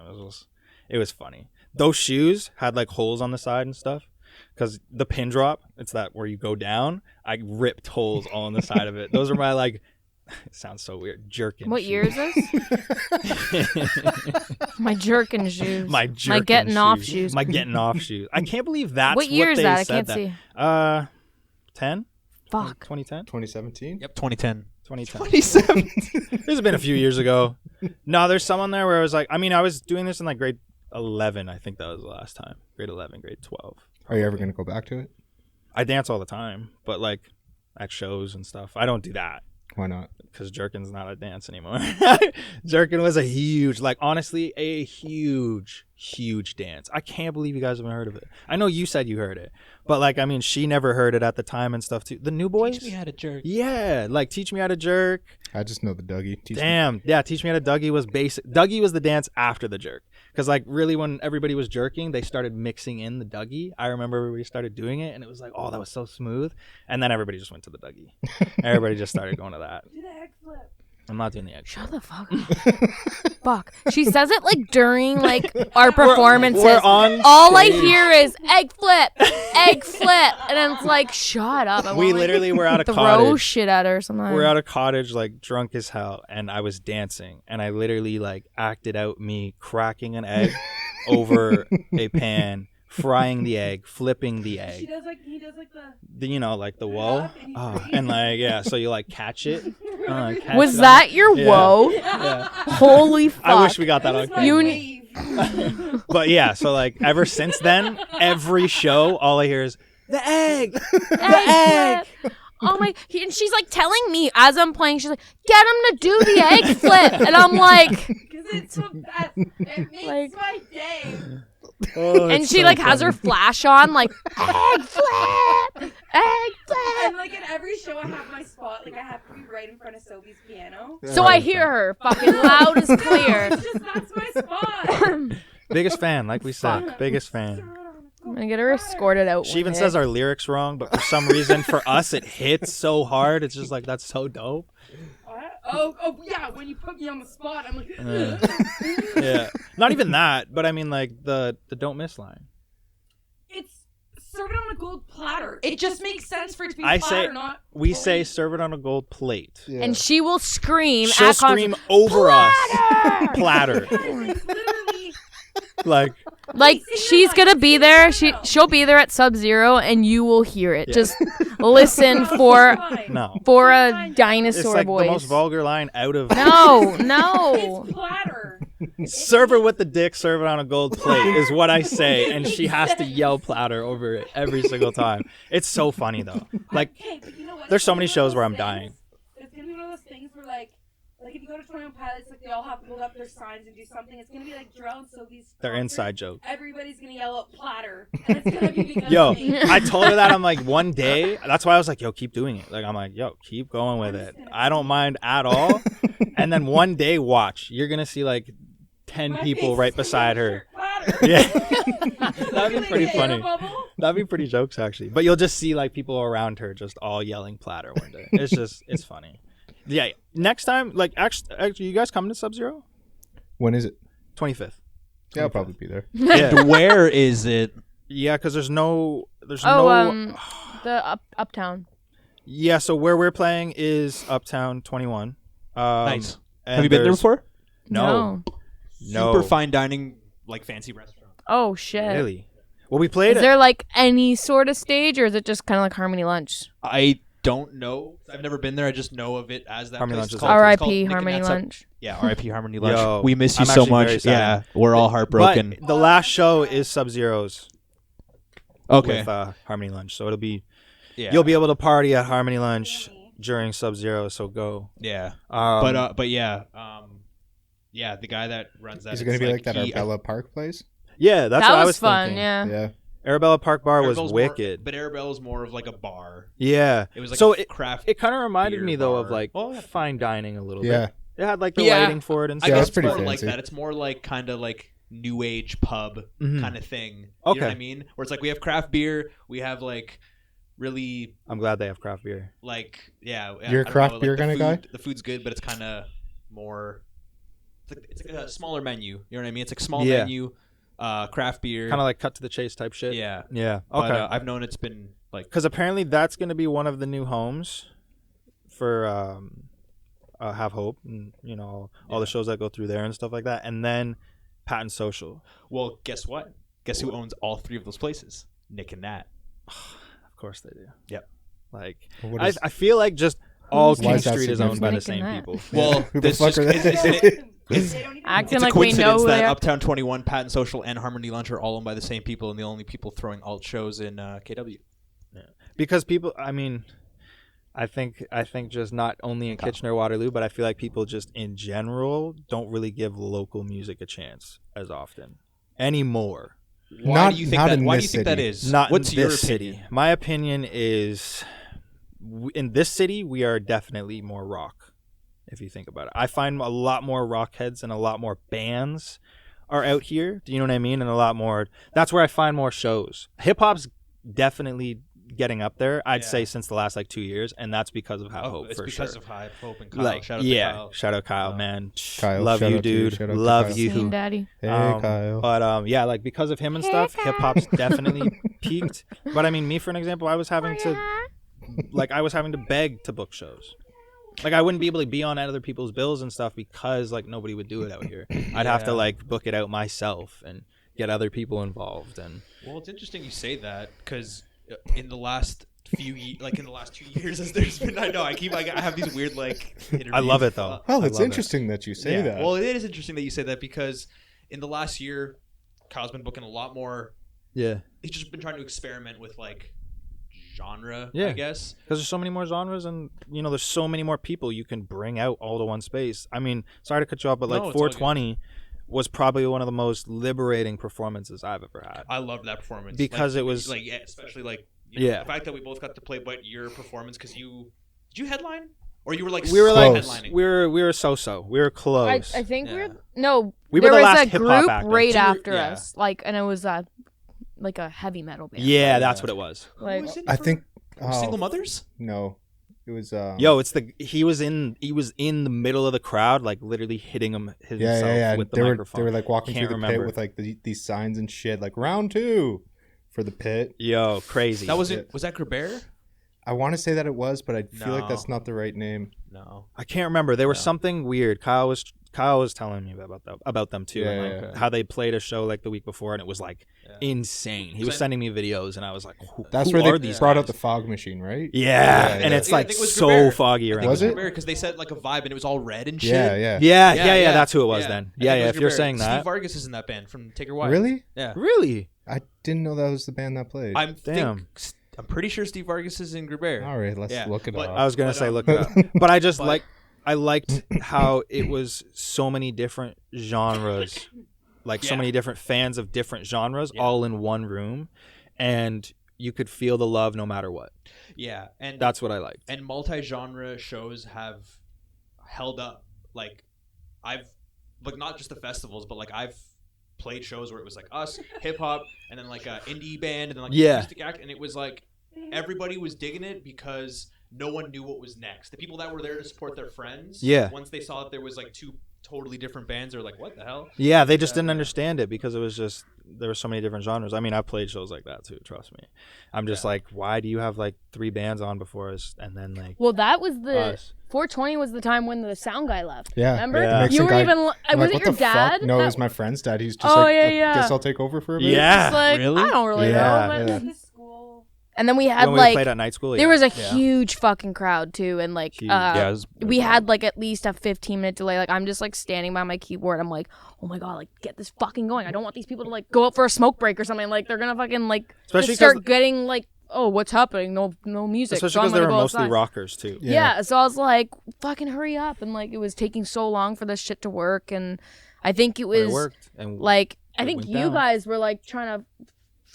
it was funny. Those shoes had like holes on the side and stuff. Because the pin drop, it's that where you go down. I ripped holes all on the side of it. Those are my like. It sounds so weird. Jerkin. What shoes. year is this? My jerkin shoes. My getting off shoes. My getting off shoes. I can't believe that's what year is they that? I said can't that. see. 10? Fuck. 2010? 2017? Yep, 2010. 2010. This has been a few years ago. No, there's someone there where I was like, I was doing this in like grade 11. I think that was the last time. Grade 11, grade 12. Are you ever going to go back to it? I dance all the time, but like at shows and stuff. I don't do that. Why not? Because jerkin's not a dance anymore. Jerkin was a huge dance. I can't believe you guys haven't heard of it. I know you said you heard it, but like, she never heard it at the time and stuff too. The new boys? Teach me how to jerk. Yeah, like teach me how to jerk. I just know the Dougie. Damn. Yeah, teach me how to Dougie was basic. Dougie was the dance after the jerk. Because like really when everybody was jerking, they started mixing in the Dougie. I remember everybody started doing it and it was like, oh, that was so smooth. And then everybody just went to the Dougie. Everybody just started going to that. Do the egg flip. I'm not doing the egg Shut the fuck up. Fuck. She says it like during like our performances. We're on All I stage. hear is egg flip, and it's like, shut up. I We want, literally were at a throw cottage. shit at her or something. We're at a cottage like drunk as hell and I was dancing and I literally like acted out me cracking an egg over a pan, frying the egg, flipping the egg. He does like the Like the whoa. And like, yeah, so you like catch it. Catch Was it that your Yeah. whoa? Yeah. Holy fuck. I wish we got that on my You- wave. But yeah, so like ever since then, every show, all I hear is the egg. egg flip. Oh my! And she's like telling me as I'm playing, she's like, "Get him to do the egg flip," and I'm like, Because it's the best. It makes Like- my day. Oh, and it's she so like has her funny. flash on, like egg flip, egg flip. And like at every show, I have my spot. Like I have to be right in front of Sophie's piano. So I hear her fucking loud as clear. It's just that's my spot. Biggest fan, like we said. Biggest fan. I'm gonna get her escorted out. She even one says day. our lyrics wrong, but for some reason, for us, it hits so hard. It's just like, that's so dope. What? Oh yeah. When you put me on the spot, I'm like. Yeah. Not even that, but I mean, like, the don't miss line. It's serve it on a gold platter. It just makes sense for it to be I platter, say- not. We plate. say, serve it on a gold plate. Yeah. And she will scream. She'll at scream over us. Platter. It's literally. Like, Like she's gonna be there. She'll be there at Sub-Zero, and you will hear it. Yeah. Just listen for no. a It's dinosaur like voice. the most vulgar line out of... No. It's platter. Serve her with the dick, serve it on a gold plate is what I say, and she has to yell platter over it every single time. It's so funny though. Like, Okay, but you know what? there's so many It's gonna shows be where one I'm of those dying. things- It's gonna be one of those things where like if you go to 21 Pilots, like they all have to hold up their signs and do something. It's gonna be like Jerelle and Sophie's. They're concert. inside joke. Everybody's gonna yell out platter, and it's gonna be because Yo, of me. I told her that. I'm like, one day. That's why I was like, yo, keep doing it. Like, I'm like, yo, keep going with it. I don't mind at all. And then one day, watch. You're gonna see like 10 My people face right is beside gonna her. platter. Yeah, It's that'd be gonna pretty get air funny. bubble. That'd be pretty jokes actually. But you'll just see like people around her just all yelling platter one day. It's funny. Yeah. Next time, like actually, you guys coming to Sub-Zero? When is it? 25th. Yeah, I'll probably be there. Yeah. And where is it? Yeah, because there's no. The Uptown. Yeah, so where we're playing is Uptown 21. Nice. and Have you been there there's- before? No. Super fine dining, like fancy restaurant. Oh shit. Really? Well, we played Is it. there like any sort of stage, or is it just kind of like Harmony Lunch? I don't know. I've never been there. I just know of it as that Harmony place. Lunch It's is called- it's R.I.P. called Nick and Harmony Nat's Lunch. Yeah, R.I.P. Harmony Lunch. Yo, We miss you I'm so actually much. very sad. Yeah, we're all heartbroken. But the last show is Sub-Zero's Okay. with Harmony Lunch. So it'll be Yeah. you'll be able to party at Harmony Lunch during Sub-Zero, so go. Yeah. But yeah, the guy that runs that. Is it going to be like that he- Arbella Park place? Yeah, that's that what I was was fun. thinking. Yeah. Yeah. Arabella Park Bar was Arabella's wicked. But Arabella's more of like a bar. Yeah. It was like so a it, craft. it kind of reminded beer me though of bar. like Oh, yeah. fine dining a little Yeah. bit. It had like the Yeah. lighting for it and I stuff. Yeah, guess it's pretty more like fancy. that. It's more like kind of like new age pub Mhm. kind of thing. You Okay. know what I mean? Where it's like we have craft beer, we have like really I'm glad they have craft beer. like yeah. You're a I don't craft know, beer the kinda guy? food- The food's good, but it's kind of more. It's like a smaller menu. You know what I mean? It's like small Yeah. menu, craft beer. Kind of like cut to the chase type shit. yeah. Yeah. But, Okay. I've known it's been like Because apparently that's going to be one of the new homes for Have Hope and you know all the shows that go through there and stuff like that, and then Patent Social. well, guess what? Guess who owns all three of those places? Nick and Nat. Of course they do. Yep. Like What I, is- I feel like just all Why King is that Street is owned by the significant? same Nick and people. Well, Who the this fuck just are they? They don't even Acting It's a like we know coincidence who that they are. Uptown 21, Patent Social, and Harmony Lunch are all owned by the same people, and the only people throwing alt shows in KW. Because people, I mean, I think just not only in Kitchener Waterloo, but I feel like people just in general don't really give local music a chance as often anymore. Why Not- do you think not that? in Why do this you think that city. is? Not What's in your this opinion? city. My opinion is, in this city, we are definitely more rock. If you think about it, I find a lot more rock heads and a lot more bands are out here. Do you know what I mean? And a lot more. That's where I find more shows. Hip hop's definitely getting up there. I'd Yeah. say since the last like 2 years, and that's because of Have Oh, Hope it's for because sure. of High Hope and Kyle. Like, Shout out to yeah, Kyle. shout out Kyle, man. Kyle, Love shout you, out to you, dude. shout out to Love Kyle. you. Same daddy. Hey, Kyle. But yeah, like because of him and stuff, hip hop's definitely peaked. But I mean, me for an example, I was having to beg to book shows. Like I wouldn't be able to be on other people's bills and stuff because like nobody would do it out here. I'd have to Yeah. like book it out myself and get other people involved. And Well, it's interesting you say that because in the last in the last 2 years, as there's been, I know I have these weird like. I love it though. Well, I it's love it. interesting that you say Yeah. that. Well, it is interesting that you say that because in the last year, Kyle's been booking a lot more. Yeah, He's just been trying to experiment with like genre, Yeah. I guess. because there's so many more genres, and you know, there's so many more people you can bring out all to one space. I mean, sorry to cut you off, but like No, it's all good. 420 was probably one of the most liberating performances I've ever had. I loved that performance Because Like, it was- like, yeah, especially like you know, Yeah. the fact that we both got to play, but your performance because did you headline or you were like We were like Close. headlining? we were so we were I close. think Yeah. we're no. We were there the was last a hip-hop group act, like, right you were- after yeah. us, like, and it was like a heavy metal band. Yeah, that's what it was. Like, Who was it I for- think. Oh, Single Mothers. No, it was. Yo, he was in the middle of the crowd, like literally hitting himself yeah. with the They were microphone. like walking Can't through the remember. pit with like these signs and shit, like round 2 for the pit. Yo, crazy. That was Yeah. it. Was that Grabert? I want to say that it was, but I feel like No. that's not the right name. No. I can't remember. There was Yeah. something weird. Kyle was Kyle was telling me about them too, Yeah, and yeah. how they played a show like the week before, and it was like insane. He was sending me videos, and I was like, That's who where are they these brought guys? out the fog machine, right? Yeah, and it's Yeah, I like think it was so Grubert. foggy around. Was it? Because they said like a vibe and it was all red and shit. Yeah. Yeah, that's who it was Yeah. then. I Yeah, think it was if you're Grubert. saying Steve that. Vargas is in that band from Take Your Wife. Really? Yeah. Really? I didn't know that was the band that played. I'm Damn. pretty sure Steve Vargas is in Grubert. All right, let's Yeah, look it but- up. I was gonna But, say look but- it up, but I just but- I liked how it was so many different genres, like so Yeah. many different fans of different genres, Yeah. all in one room, and you could feel the love no matter what. Yeah, and That's what I liked. and multi-genre shows have held up. Like I've like not just the festivals, but like I've played shows where it was like us, hip hop, and then like a indie band, and then like Yeah. acoustic act, and it was like everybody was digging it because no one knew what was next. The people that were there to support their friends, Yeah. once they saw that there was like two totally different bands, they were like, "What the hell?" Yeah, they just didn't understand it because it was just there were so many different genres. I mean, I've played shows like that too. Trust me. I'm just like, why do you have like 3 bands on before us, and then like Well, that was the us? 420 was the time when the sound guy left. Yeah. Remember? Yeah. Mixing You were guy- even. I'm Was like, it what your the dad? fuck? No, it That- was my friend's dad. He's just Oh, like, yeah, yeah. guess I'll take over for a bit. Yeah. Just like, Really? I don't really Yeah, know. But yeah. The school. And then we had when we like played at night school. there yeah. was a Yeah. huge fucking crowd too, and like Huge. Yeah, it was- we had like at least a 15-minute delay. Like I'm just like standing by my keyboard. I'm like, oh my god, like get this fucking going. I don't want these people to like go out for a smoke break or something. Like they're gonna fucking like Especially just start 'cause- getting like, oh, what's happening? No music. Especially So I'm because they gonna were go mostly outside. rockers too. Yeah. So I was like, fucking hurry up, and like it was taking so long for this shit to work, and I think it But was it worked, and like I it think went you down. guys were like trying to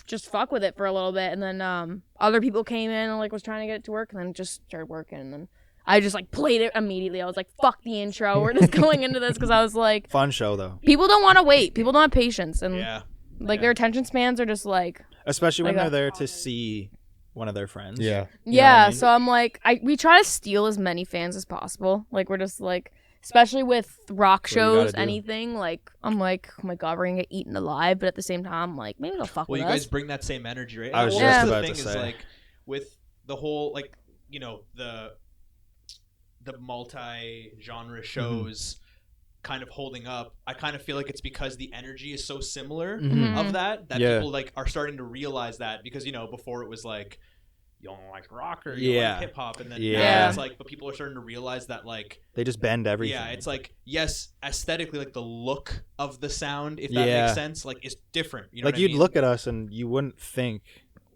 just fuck with it for a little bit, and then other people came in and like was trying to get it to work, and then it just started working, and then I just like played it immediately. I was like, fuck the intro, we're just going into this, because I was like, fun show though. people don't want to wait, people don't have patience, and yeah. like their attention spans are just like Especially when Like they're a- there to see one of their friends. Yeah. You know what yeah. I mean? So I'm like, we try to steal as many fans as possible. Like we're just like, especially with rock That's what you gotta shows, do. anything. Like I'm like, oh my god, we're gonna get eaten alive. But at the same time, I'm like, maybe they'll fuck Well, with you us. guys bring that same energy, right? I was just That's the about thing to is say. like with the whole like the multi-genre shows kind of holding up. I kind of feel like it's because the energy is so similar Mhm. of that Yeah. people like are starting to realize that, because before it was like you don't like rock or you don't Yeah. like hip hop, and then Yeah. now it's like, but people are starting to realize that like They just bend everything. yeah, it's like yes, aesthetically like the look of the sound, if that Yeah. makes sense, like is different. You know like what I you'd mean? look at us and you wouldn't think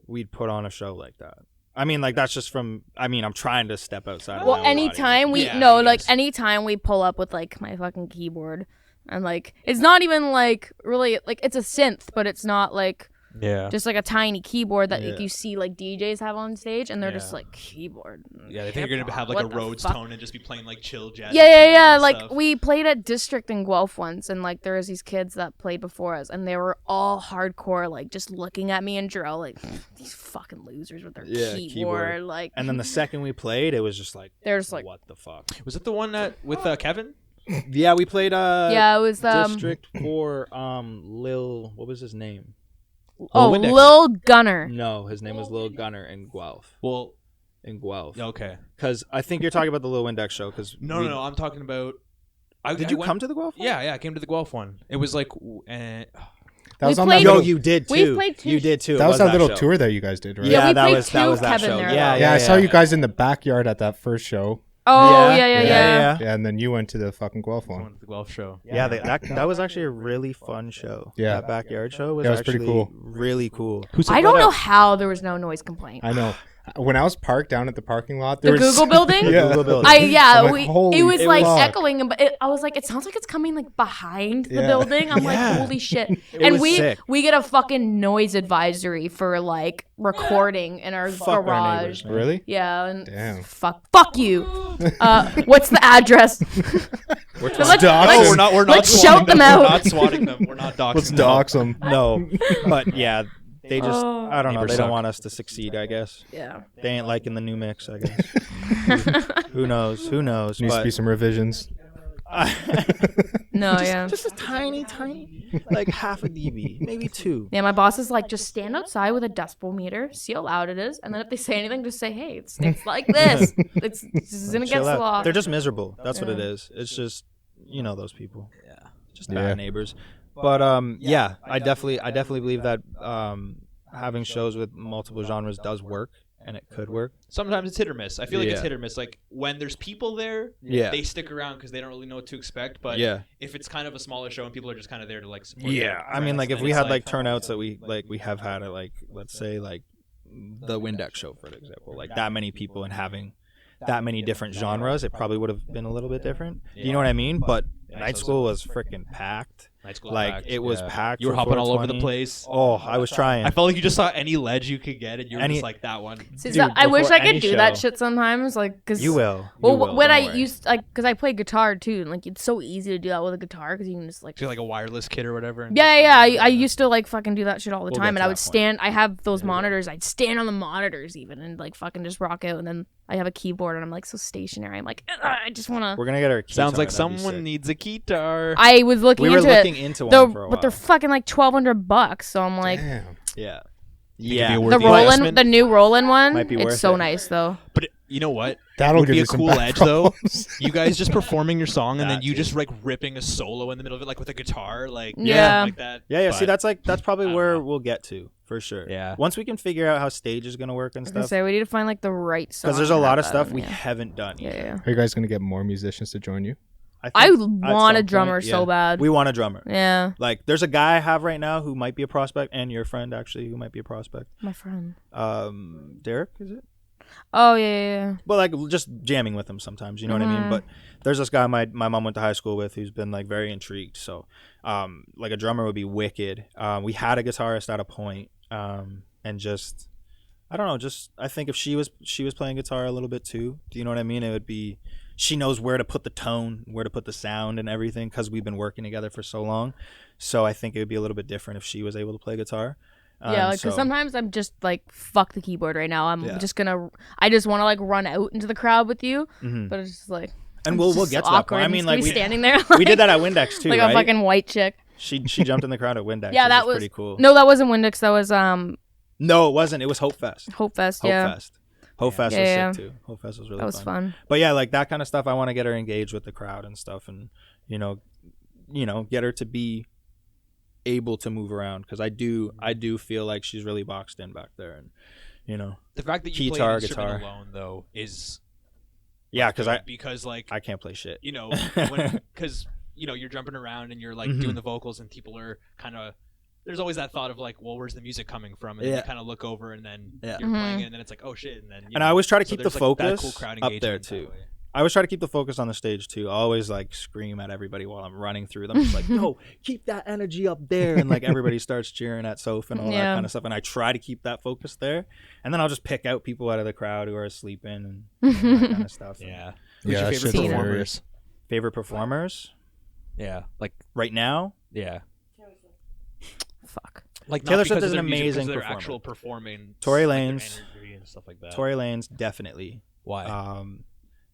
we'd put on a show like that. I mean, like that's just from. I mean, I'm trying to step outside. of my Well, own anytime body. we Yeah, no, I like guess. anytime we pull up with like my fucking keyboard, and like it's not even like really like it's a synth, but it's not like Yeah. just like a tiny keyboard that like Yeah. you see like DJs have on stage, and they're just Yeah. like keyboard. Yeah, they think you're gonna have like What a the Rhodes fuck? tone and just be playing like chill jazz. Yeah. and Like stuff. we played at District in Guelph once, and like there was these kids that played before us, and they were all hardcore, like just looking at me and Jerelle, like these fucking losers with their Yeah, keyboard. keyboard. Like, And then the second we played, it was just like, they're just like, what the fuck? Was it the one that with Kevin? Yeah, we played. yeah, it was District for Lil. What was his name? Windex. Lil Gunner. No, his name was Lil Gunner in Guelph. Well, In Guelph. okay. Because I think you're talking about the Lil Windex show. Because No. I'm talking about. Did you come to the Guelph one? Yeah, I came to the Guelph one. It was like, That We was on played- that Yo, little, you did too. We've played two You did too. that It was that little show. tour that you guys did, right? Yeah, we that played was that two was that Kevin show. there, Yeah, though. Yeah, I saw you guys in the backyard at that first show. Oh Yeah. yeah. Yeah, and then you went to the fucking Guelph I one. went to the Guelph show. Yeah, that was actually a really fun show. Yeah. That backyard show was, Yeah, it was pretty actually cool. really cool. I don't know how there was no noise complaint. I know. When I was parked down at the parking lot, The there was Google building? Yeah. Google building. I'm like, It holy was like fuck. echoing, but I was like, it sounds like it's coming like behind the Yeah. building. I'm Yeah. like, holy shit! And was we sick. we get a fucking noise advisory for like recording in our Fuck our garage. neighbors, man. Really? Yeah, and Damn. fuck you. What's the address? We're So let's- dox let's- them. we're let's swatting shout them out. We're not swatting them. We're not doxing Let's them. dox them. No, but yeah, they just Oh. I don't know. Neighbors They don't suck. want us to succeed. I guess Yeah. they ain't liking the new mix. I guess. Who knows? Who knows? Needs to But be some revisions. No, yeah. just a tiny, like half a dB, maybe 2. Yeah, my boss is like, just stand outside with a decibel meter, see how loud it is, and then if they say anything, just say, hey, it's like this. This isn't Chill against the out. law. They're just miserable. That's what it is. It's just you know those people. Yeah. Just bad neighbors. But yeah, I definitely believe that having shows with multiple genres does work, and it could work. Sometimes it's hit or miss. I feel like it's Yeah. hit or miss. Like when there's people there, Yeah. they stick around because they don't really know what to expect. But if it's kind of a smaller show and people are just kind of there to like support their I mean, like if friends, we then had it's like turnouts that we have had at like, let's say like the Windex show, for example, like that many people and having that many different genres, it probably would have been a little bit different. You know what I mean? But Night School was freaking packed. Night School Like packed. it was packed. You were for hopping all over the 420. place. Oh, I was trying. I felt like you just saw any ledge you could get, and you were just like that one. See, Dude, I wish before I could any do that show. shit sometimes, like, cause You will. Well, You will, when don't I worry. used like, cause I play guitar too, and like it's so easy to do that with a guitar, cause you can just like. So you're like a wireless kit or whatever. And I used to like fucking do that shit all the We'll time, get and to I that would point. stand. I have those monitors. I'd stand on the monitors even, and like fucking just rock out. And then I have a keyboard, and I'm like so stationary. I'm like, I just wanna. We're gonna get our Sounds like guitar, that'd be someone sick. needs a guitar. I was looking We were into looking it, into one though, for a while. but they're fucking like $1,200. So I'm like, Damn. Yeah. Think it'd be Yeah. a worth the the Roland, investment? the new Roland one. Might be It's worth so it. nice though. But you know what? That'll Would give be you a some cool back edge though. problems. You guys just performing your song and then That you too. just like ripping a solo in the middle of it, like with a guitar, like Yeah. like that. Yeah. See, But that's probably I don't where know. we'll get to for sure. Yeah. Once we can figure out how stage is gonna work and I was gonna stuff, say we need to find like the right song. because there's a to lot have of that stuff in, we yeah. haven't done. Yeah, yet. yeah. Are you guys gonna get more musicians to join you? I think at want a some drummer point, so yeah. bad. We want a drummer. Yeah, Like, there's a guy I have right now who might be a prospect, and your friend actually who might be a prospect. my friend. Derek, is it? Oh yeah. But like just jamming with him sometimes, you know what I mean? But there's this guy my mom went to high school with who's been like very intrigued. So like a drummer would be wicked. We had a guitarist at a point, and just I don't know, just I think if she was playing guitar a little bit too, do you know what I mean? It would be she knows where to put the tone, where to put the sound and everything because we've been working together for so long. So I think it would be a little bit different if she was able to play guitar. Yeah, like, because so- sometimes I'm just like, fuck the keyboard right now. I'm Yeah. just gonna, I just want to like run out into the crowd with you, Mhm. but it's just like, and it's we'll just get so to that awkward. point. I I'm mean, just like gonna be we standing there, we did that at Windex too, like right? a fucking white chick. She jumped in the crowd at Windex. Yeah, which that was was pretty cool. No, that wasn't Windex. That was No, it wasn't. It was Hope Fest. Hope Fest. Hope Yeah, Fest. Hope Fest Yeah, was yeah. sick too. Hope Fest was really that was fun. But yeah, like that kind of stuff. I want to get her engaged with the crowd and stuff, and you know, get her to be able to move around because I do feel like she's really boxed in back there, and you know, The fact that you play Guitar, an instrument guitar. alone though is yeah, because like I can't play shit. you know because you're jumping around and you're like Mhm. doing the vocals and people are kind of there's always that thought of like, well, where's the music coming from? And then Yeah. you kind of look over and then Yeah. you're Mhm. playing it and then it's like, oh shit, and then And I always try to so keep the there's, like, that focus cool crowd up there engagement that too. way. I always try to keep the focus on the stage too. I always like scream at everybody while I'm running through them. Just like, no, keep that energy up there. And like everybody starts cheering at Soph and all that Yeah. kind of stuff. And I try to keep that focus there. And then I'll just pick out people out of the crowd who are sleeping and that kind of stuff. Yeah. Yeah, Who's your that favorite shit's performers? hilarious. Favorite performers Yeah. Like right now? yeah. Fuck. Like Taylor not Swift because is of an their music, because amazing they're performer. actual performing Tory like, their Lanez. energy and stuff like that. Tory Lanez, definitely. Why?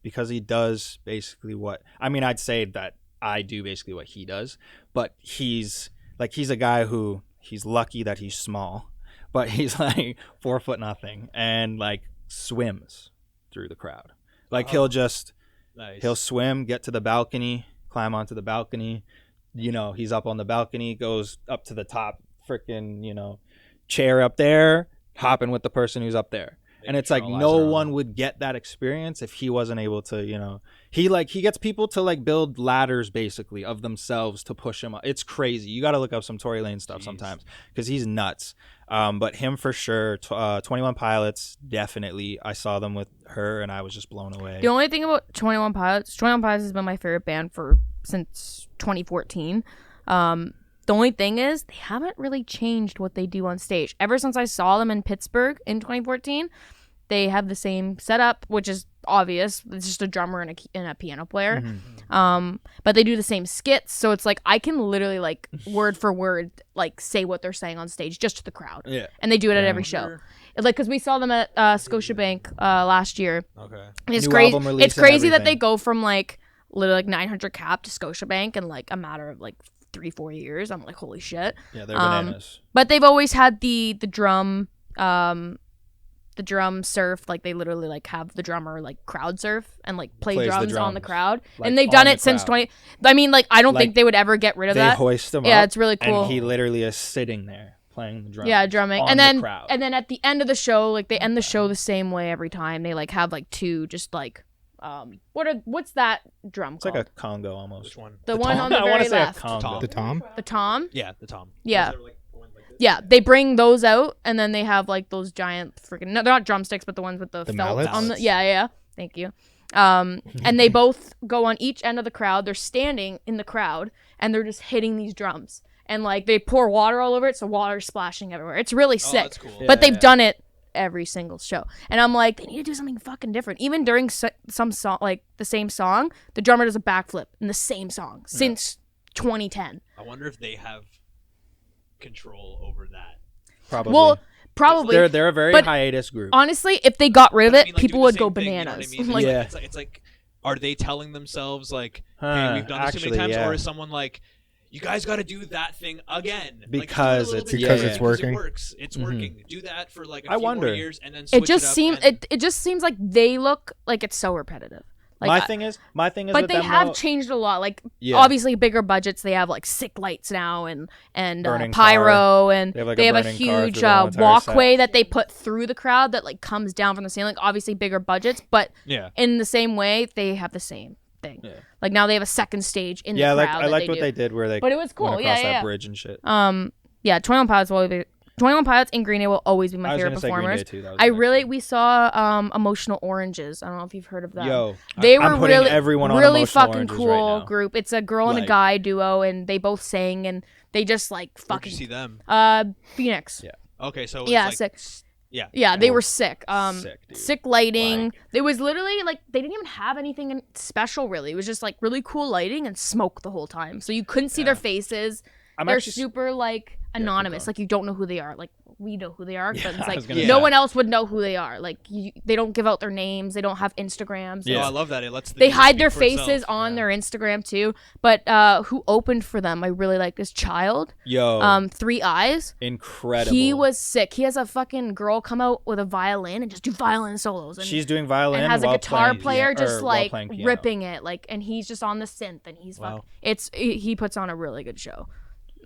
Because he does basically what I'd say that I do basically what he does, but he's a guy who he's lucky that he's small, but he's like 4 foot nothing and like swims through the crowd. Like Nice. he'll swim, get to the balcony, climb onto the balcony. He's up on the balcony, goes up to the top freaking, chair up there, hopping with the person who's up there. And it's like no one would get that experience if he wasn't able to, he gets people to like build ladders basically of themselves to push him up. It's crazy. You got to look up some Tory Lanez stuff sometimes because he's nuts. But him for sure. 21 Pilots, definitely. I saw them with her and I was just blown away. The only thing about 21 Pilots has been my favorite band since 2014. The only thing is they haven't really changed what they do on stage. Ever since I saw them in Pittsburgh in 2014, they have the same setup, which is obvious. It's just a drummer and a piano player. But they do the same skits, so it's like I can literally like word for word like say what they're saying on stage just to the crowd. Yeah. And they do it at every show. Like because we saw them at Scotiabank last year. Okay. And it's New crazy. album release It's and crazy that everything. they go from like literally like 900 cap to Scotiabank in like a matter of like 3-4 years. I'm like, holy shit. Yeah, they're bananas. But they've always had the drum the drum surf, like they literally like have the drummer like crowd surf and like play Plays the drums on the drums, crowd, like, and they've on done the it since crowd. 20. I mean, like I don't Like, think they would ever get rid of They that. hoist him up. Yeah, it's really cool. And he literally is sitting there playing the drums. Yeah, drumming, on and the then crowd. at the end of the show, like they end the show the same way every time. They like have like two just like what's that drum It's called? like a Congo almost. Which one? the one tom? on the I wanna very say a left. Congo. The tom? The tom. Yeah, the tom. Yeah. Those are, like, going like this. Yeah, they bring those out, and then they have like those giant freaking. No, they're not drumsticks, but the ones with the felt mallets? on the. Yeah. Thank you. And they both go on each end of the crowd. They're standing in the crowd, and they're just hitting these drums, and like they pour water all over it, so water's splashing everywhere. It's really Oh, sick. that's cool. Yeah. But they've done it every single show, and I'm like, they need to do something fucking different. Even during some song, like the same song, the drummer does a backflip in the same song since 2010. I wonder if they have control over that. Probably. Well, probably. they're a very but- hiatus group. Honestly, if they got rid of But I it, mean, like, people do the would go same thing, you know what I bananas. mean? Like, Yeah. It's like, are they telling themselves like, Huh, hey, we've done this too actually, many times, yeah. or is someone like, you guys got to do that thing again Because like, it's- just do it a little bit Because different it's because working. It works. It's Mhm. working. Do that for like a I few more wonder. years, and then switch it just up seems and- it just seems like they look like it's so repetitive. Like my thing is but with they them, have though, changed a lot. Like Yeah. obviously bigger budgets. They have like sick lights now and Burning pyro and They have, like, they a have a burning car huge through the whole entire walkway set. that they put through the crowd that like comes down from the ceiling. Like, obviously bigger budgets, but yeah. in the same way they have the same thing. Yeah. Like now they have a second stage in Yeah, the like crowd. I that liked what do. they did where they But it was cool. went Yeah, across yeah, that yeah. bridge and shit. 21 Pilots will always be 21 Pilots and Green Day will always be my I was favorite gonna say Green performers. Day too. That was I the next really one. we saw Emotional Oranges. I don't know if you've heard of them. Yo, They I'm were putting really everyone on really Emotional fucking Oranges cool right now. group. It's a girl and a Like- guy duo, and they both sang and they just like Where'd you see fucking them? Phoenix. Yeah. Okay, so it's Yeah, like, sick. Yeah. Yeah, they Oh, were sick. sick, dude. Sick lighting. Like- It was literally like they didn't even have anything special really. It was just like really cool lighting and smoke the whole time. So you couldn't see their faces. I'm They're actually super like keep anonymous. going. Like you don't know who they are. Like we know who they are, but I it's was like gonna no say. one else would know who they are. Like they don't give out their names. They don't have Instagrams. Oh, Yeah. I love that. It lets the They music hide speak their for faces itself. on Yeah. their Instagram too. But who opened for them? I really like this child. yo, 3 Eyes. incredible. He was sick. He has a fucking girl come out with a violin and just do violin solos. And She's doing violin and has a while guitar playing player piano- just or while like playing piano. ripping it, like, and he's just on the synth and he's Wow. he puts on a really good show.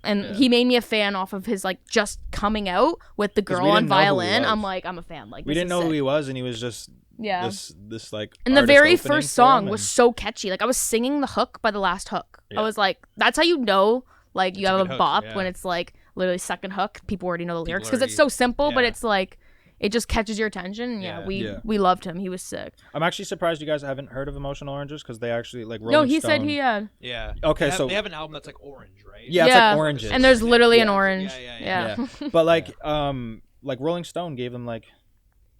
And Yeah. he made me a fan off of his like just coming out with the 'Cause girl we on didn't know who he violin. was. I'm like, I'm a fan. Like We this didn't is know who sick. he was, and he was just Yeah. this like. And the artist very opening first for him, song was and- so catchy. Like I was singing the hook by the last hook. Yeah. I was like, that's how you know like you It's a have a good hook, bop yeah. when it's like literally second hook. People already know the lyrics because already- it's so simple, but yeah. it's like it just catches your attention. And Yeah. Yeah. we loved him. He was sick. I'm actually surprised you guys haven't heard of Emotional Oranges because they actually like. No, Rolling he said Stone- he had. Yeah. Okay, They have, so- they have an album that's like orange, right? Yeah, it's Yeah. like oranges. And there's literally an Yeah. orange. Yeah. Yeah. But like Rolling Stone gave them like,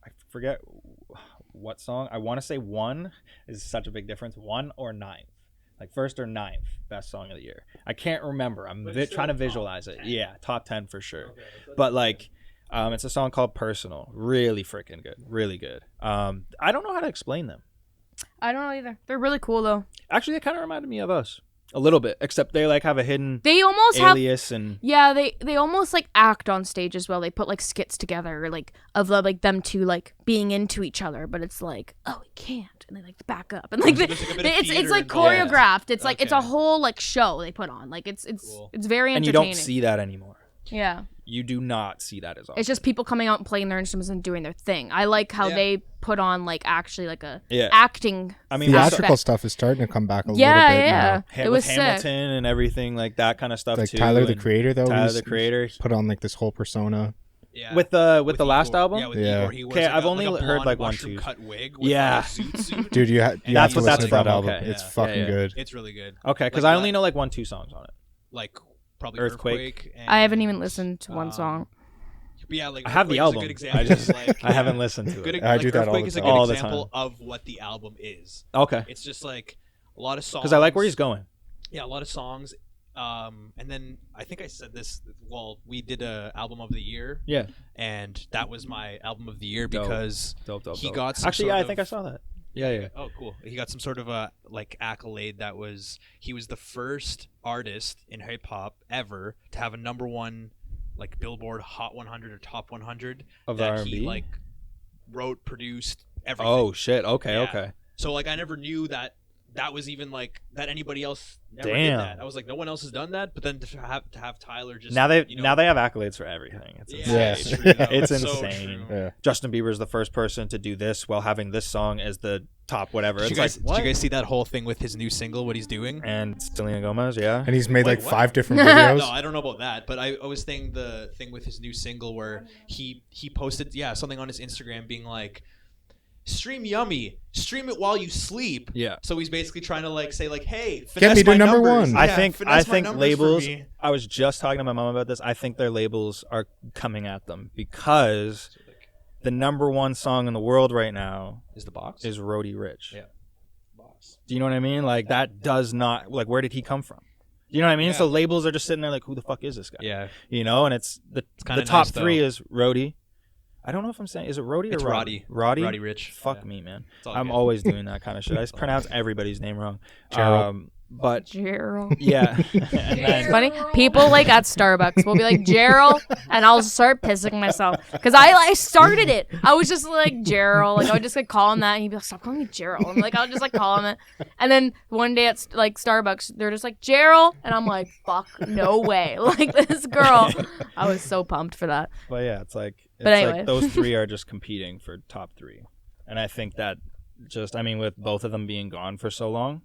I forget what song. I want to say One is such a big difference. 1 or 9th, like first or 9th best song of the year. I can't remember. I'm trying to visualize it. Yeah, top 10 for sure. But like, it's a song called Personal. Really freaking good. Really good. I don't know how to explain them. I don't know either. They're really cool though. Actually, they kind of reminded me of us a little bit, except they like have a hidden They almost have alias and yeah, they almost like act on stage as well. They put like skits together like of like them two like being into each other, but it's like, oh, we can't. And they like back up. And like, So there's, like, a bit of it's theater like involved. choreographed. It's like it's a Okay. whole like show they put on. Like it's Cool. it's very and you entertaining. don't see that anymore. Yeah. You do not see that as often. It's just people coming out and playing their instruments and doing their thing. I like how Yeah. they put on like actually like a Yeah. acting. I mean, Theatrical aspect. stuff is starting to come back a Yeah, little bit yeah. now. It was with sick. Hamilton and everything like that kind of stuff Like too. Tyler the and Creator though. Tyler he's- the Creator he's put on like this whole persona. Yeah. with the last Igor. album. Yeah, with Yeah. Igor. He wears Okay, like I've a, only like a heard, blonde like, one, mushroom two. cut wig. Yeah. With like a suit. Dude, you have That's to what listen that's to that from, album. okay. It's Yeah. fucking Yeah. good. It's really good. Okay, because Like I only that- know like 1-2 songs on it. Like probably Earthquake. and, I haven't even listened to one um, song. But yeah, like I have the Earthquake is album. a good example. I just like, I haven't listened to Good, it. I like, do that all Earthquake the is a time. good All the example time. of what the album is. Okay, It's just like a lot of songs. because I like where he's going. Yeah, a lot of songs. And then I think I said this. Well, we did a album of the year, Yeah, and that was my album of the year Dope. because dope. he got some actually. sort Yeah, I of- think I saw that. Yeah. Oh, cool. He got some sort of a like accolade that was he was the first artist in hip hop ever to have a number one like Billboard Hot 100 or Top 100 Of that R&B? he like wrote, produced everything. Oh shit. Okay. Yeah. Okay. So like I never knew that was even like that anybody else never did Damn. that. I was like, no one else has done that. But then to have Tyler just Now they you know, now they have accolades for everything. It's insane. yeah, it's true, though. It's So insane. true. Yeah. Justin Bieber's the first person to do this while having this song as the top whatever. Did It's you, guys, like what? did you guys see that whole thing with his new single? What he's doing? And Selena Gomez, yeah. And he's made Wait, like what? 5 different videos. No, I don't know about that, but I was thinking the thing with his new single where he posted something on his Instagram being like, stream Yummy, stream it while you sleep. Yeah. So he's basically trying to like say like, hey, Get finesse me to my number numbers. one. I Yeah, think finesse my numbers for labels. me. I was just talking to my mom about this. I think their labels are coming at them because the number one song in the world right now Is the box? is Roddy Ricch. Yeah. Box. Do you know what I mean? Like that does not like where did he come from? You know what I mean? Yeah. So labels are just sitting there like, who the fuck is this guy? Yeah. You know, and it's the kinda top nice, though. 3 is Roddy. I don't know if I'm saying is it Roddy It's or Roddy. Roddy. Roddy Ricch. Fuck Yeah. me, man. It's all I'm good. always doing that kind of shit. I just pronounce everybody's name wrong. Gerald. But Jerelle. yeah, and It's then, funny. People like at Starbucks will be like Jerelle, and I'll start pissing myself because I started it. I was just like Jerelle, like I would just like call him that, and he'd be like, "Stop calling me Jerelle." I'm like, I'll just like call him it. And then one day at like Starbucks, they're just like Jerelle, and I'm like, "Fuck, no way!" Like this girl. I was so pumped for that. but yeah, it's like anyway. those 3 are just competing for top 3, and I think that just with both of them being gone for so long.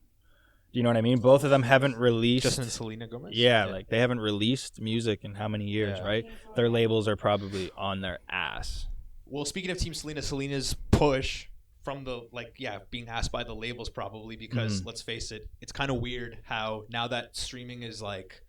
Do you know what I mean? Both of them haven't released. Justin and Selena Gomez? Yeah, like they haven't released music in how many years, Yeah. right? Their labels are probably on their ass. Well, speaking of Team Selena, Selena's push from the being asked by the labels probably because let's face it, it's kind of weird how now that streaming is like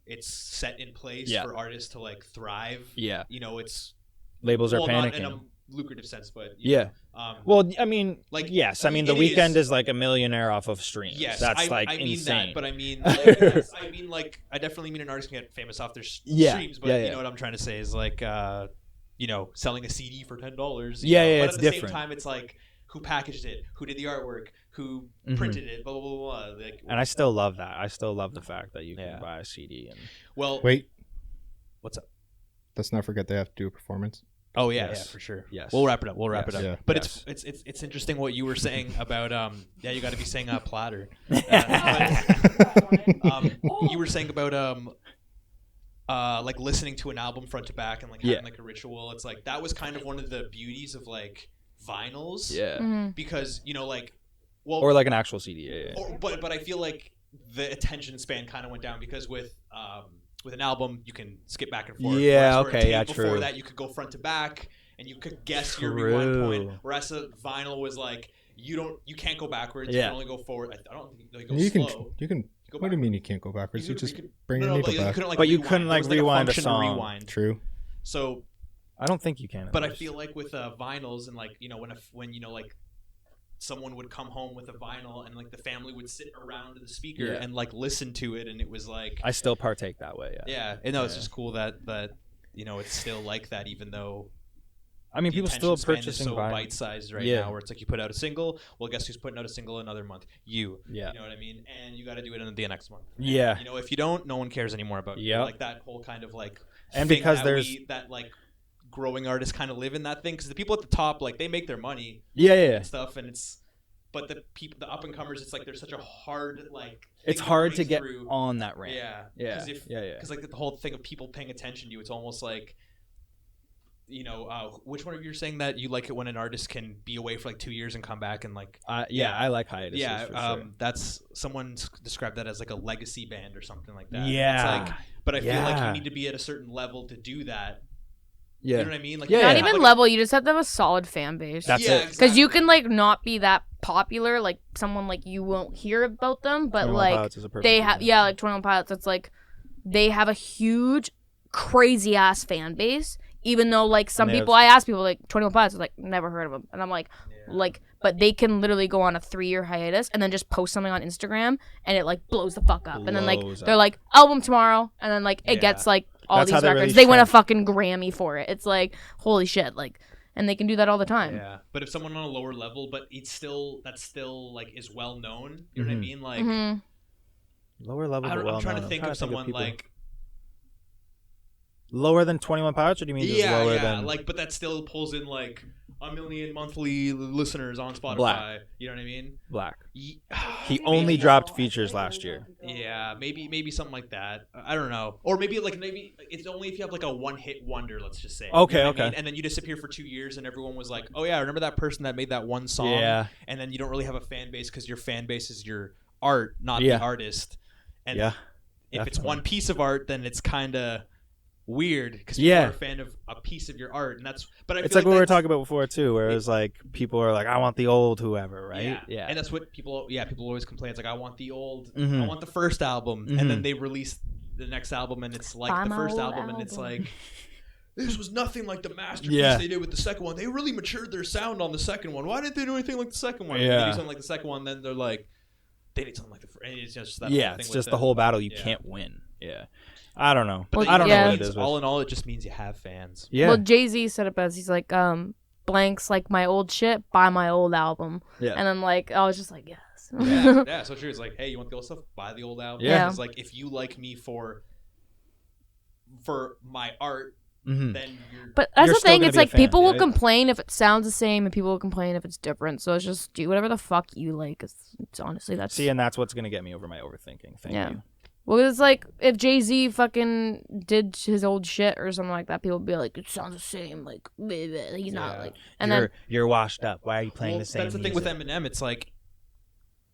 it's set in place Yeah. for artists to like thrive. Yeah, You know, it's labels are not panicking. in a lucrative sense, but Yeah. know, Well, I mean, Like, yes. I mean, it The Weeknd is- is like a millionaire off of streams. yes, That's I like mean insane. that, but I mean, I definitely mean an artist can get famous off their Yeah, streams, but yeah, you yeah. know what I'm trying to say is like, selling a CD for $10. Yeah, yeah, but it's at the different. same time, it's like who packaged it, who did the artwork, who Mhm. printed it, blah blah blah. blah. Like, And I still love that. I still love the fact that you can Yeah. buy a CD. And well, Wait, what's up? let's not forget they have to do a performance. Oh yeah, Yes. yeah, for sure. Yes. We'll wrap it up. Yes. it up. Yeah. But Yes. it's interesting what you were saying about you got to be saying platter. You were saying about like listening to an album front to back and like having Yeah. like a ritual. It's like that was kind of one of the beauties of like vinyls. yeah. Mhm. Because like, well, Or like an actual CD. Yeah, yeah. but I feel like the attention span kind of went down because with an album you can skip back and forth. Yeah, Whereas for a okay, tape yeah, before true. that you could go front to back and you could guess your rewind point. True. Whereas a vinyl was like you can't go backwards. Yeah. You can only go forward. I don't think you go You can, slow. you can. Go What do you back. mean you can't go backwards? You could- just could- bring no, your no, needle but you back. couldn't, like, But you rewind. couldn't, There like, was, a rewind a function to song. rewind. True. So, I don't think you can. at but I least. feel like with vinyls and like when like someone would come home with a vinyl and like the family would sit around the speaker Yeah. and like listen to it and it was like I still partake that way. Yeah. yeah, and no, it's Yeah. just cool that it's still like that even though I mean, the people attention still span is purchasing so vinyl. bite-sized right Yeah. now where it's like you put out a single, well guess who's putting out a single another month? You. Yeah. You know what I mean? And you got to do it in the next month. Yeah. You know, if you don't, no one cares anymore about you. Yep. Like that whole kind of like And thing because that there's- that like growing artists kind of live in that thing because the people at the top like they make their money Yeah, yeah. and stuff and it's but the people the up and comers it's like there's such a hard like It's thing hard to break get through. on that ramp. Yeah. Yeah. Because Yeah, yeah. Because like the whole thing of people paying attention to you, it's almost like, which one of you are saying that you like it when an artist can be away for like 2 years and come back and like, Yeah, Yeah. I like hiatuses. yeah, for sure. that's someone described that as like a legacy band or something like that. Yeah. It's like, but I feel like Yeah. you need to be at a certain level to do that. Yeah. You know what I mean? Like, Yeah, you Not yeah. have, even like, level. You just have to have a solid fan base. That's yeah, it. Because you can like not be that popular, like someone like you won't hear about them, but 21 like Pilots is a perfect they have, example. yeah, like 21 Pilots. It's like they have a huge, crazy ass fan base. Even though like some And they people, I ask people like 21 Pilots, like never heard of them, and I'm like, but they can literally go on a 3-year hiatus and then just post something on Instagram and it like blows the fuck up, and then like Blows they're up. like album tomorrow, and then like it Yeah. gets like all That's how these they records. release They win a tracks. fucking Grammy for it. It's like holy shit, like, and they can do that all the time. Yeah, but if someone on a lower level, but that's still like is well known. You know what I Mhm. mean? Like, Mhm. Lower level, I but don't, well I'm trying known. to think I'm of someone people- like lower than 21 Pilots, or do you mean just lower yeah, than? like, but that still pulls in like a million monthly listeners on Spotify. Black. You know what I mean? Black. Ye- He only dropped features last year. Yeah, maybe something like that. I don't know. Or maybe it's only if you have like a one-hit wonder, let's just say. Okay, You know what I okay. mean? And then you disappear for 2 years, and everyone was like, "Oh yeah, remember that person that made that one song?" Yeah. And then you don't really have a fan base because your fan base is your art, not Yeah. the artist. And Yeah. if it's definitely. one piece of art, then it's kind of weird because people Yeah. are a fan of a piece of your art, and that's. But I It's feel like what we were that's- talking about before too, where it was like people are like, I want the old whoever, right? Yeah. And that's what people always complain. It's like, I want the old, Mhm. I want the first album. Mhm. And then they release the next album and it's like Buy the my first old album and it's album. like, this was nothing like the masterpiece Yeah. they did with the second one. They really matured their sound on the second one. Why didn't they do anything like the second one? Yeah. They do something like the second one, then they're like, they did something like the first. And it's just that Yeah, thing it's with just the whole battle you yeah. can't win. Yeah. I don't know. But Well, I don't yeah. know what it is. all in all, it just means you have fans. Yeah. Well, Jay-Z said it best. He's like, blanks like my old shit, buy my old album. Yeah. And then like I was just like, yes. Yeah, so true. It's like, hey, you want the old stuff? Buy the old album. Yeah. It's like, if you like me for my art, Mhm. then you're. But that's You're the still thing. gonna It's be a like fan, people will right? complain if it sounds the same, and people will complain if it's different. So it's just do whatever the fuck you like. It's honestly that's. See, and that's what's gonna get me over my overthinking. Thank Yeah. you. Well, it's like if Jay-Z fucking did his old shit or something like that, people would be like, it sounds the same. Like bleh, bleh. He's not Yeah. like. And then You're washed up. Why are you playing Well, the same? that's the thing with music? Eminem. It's like,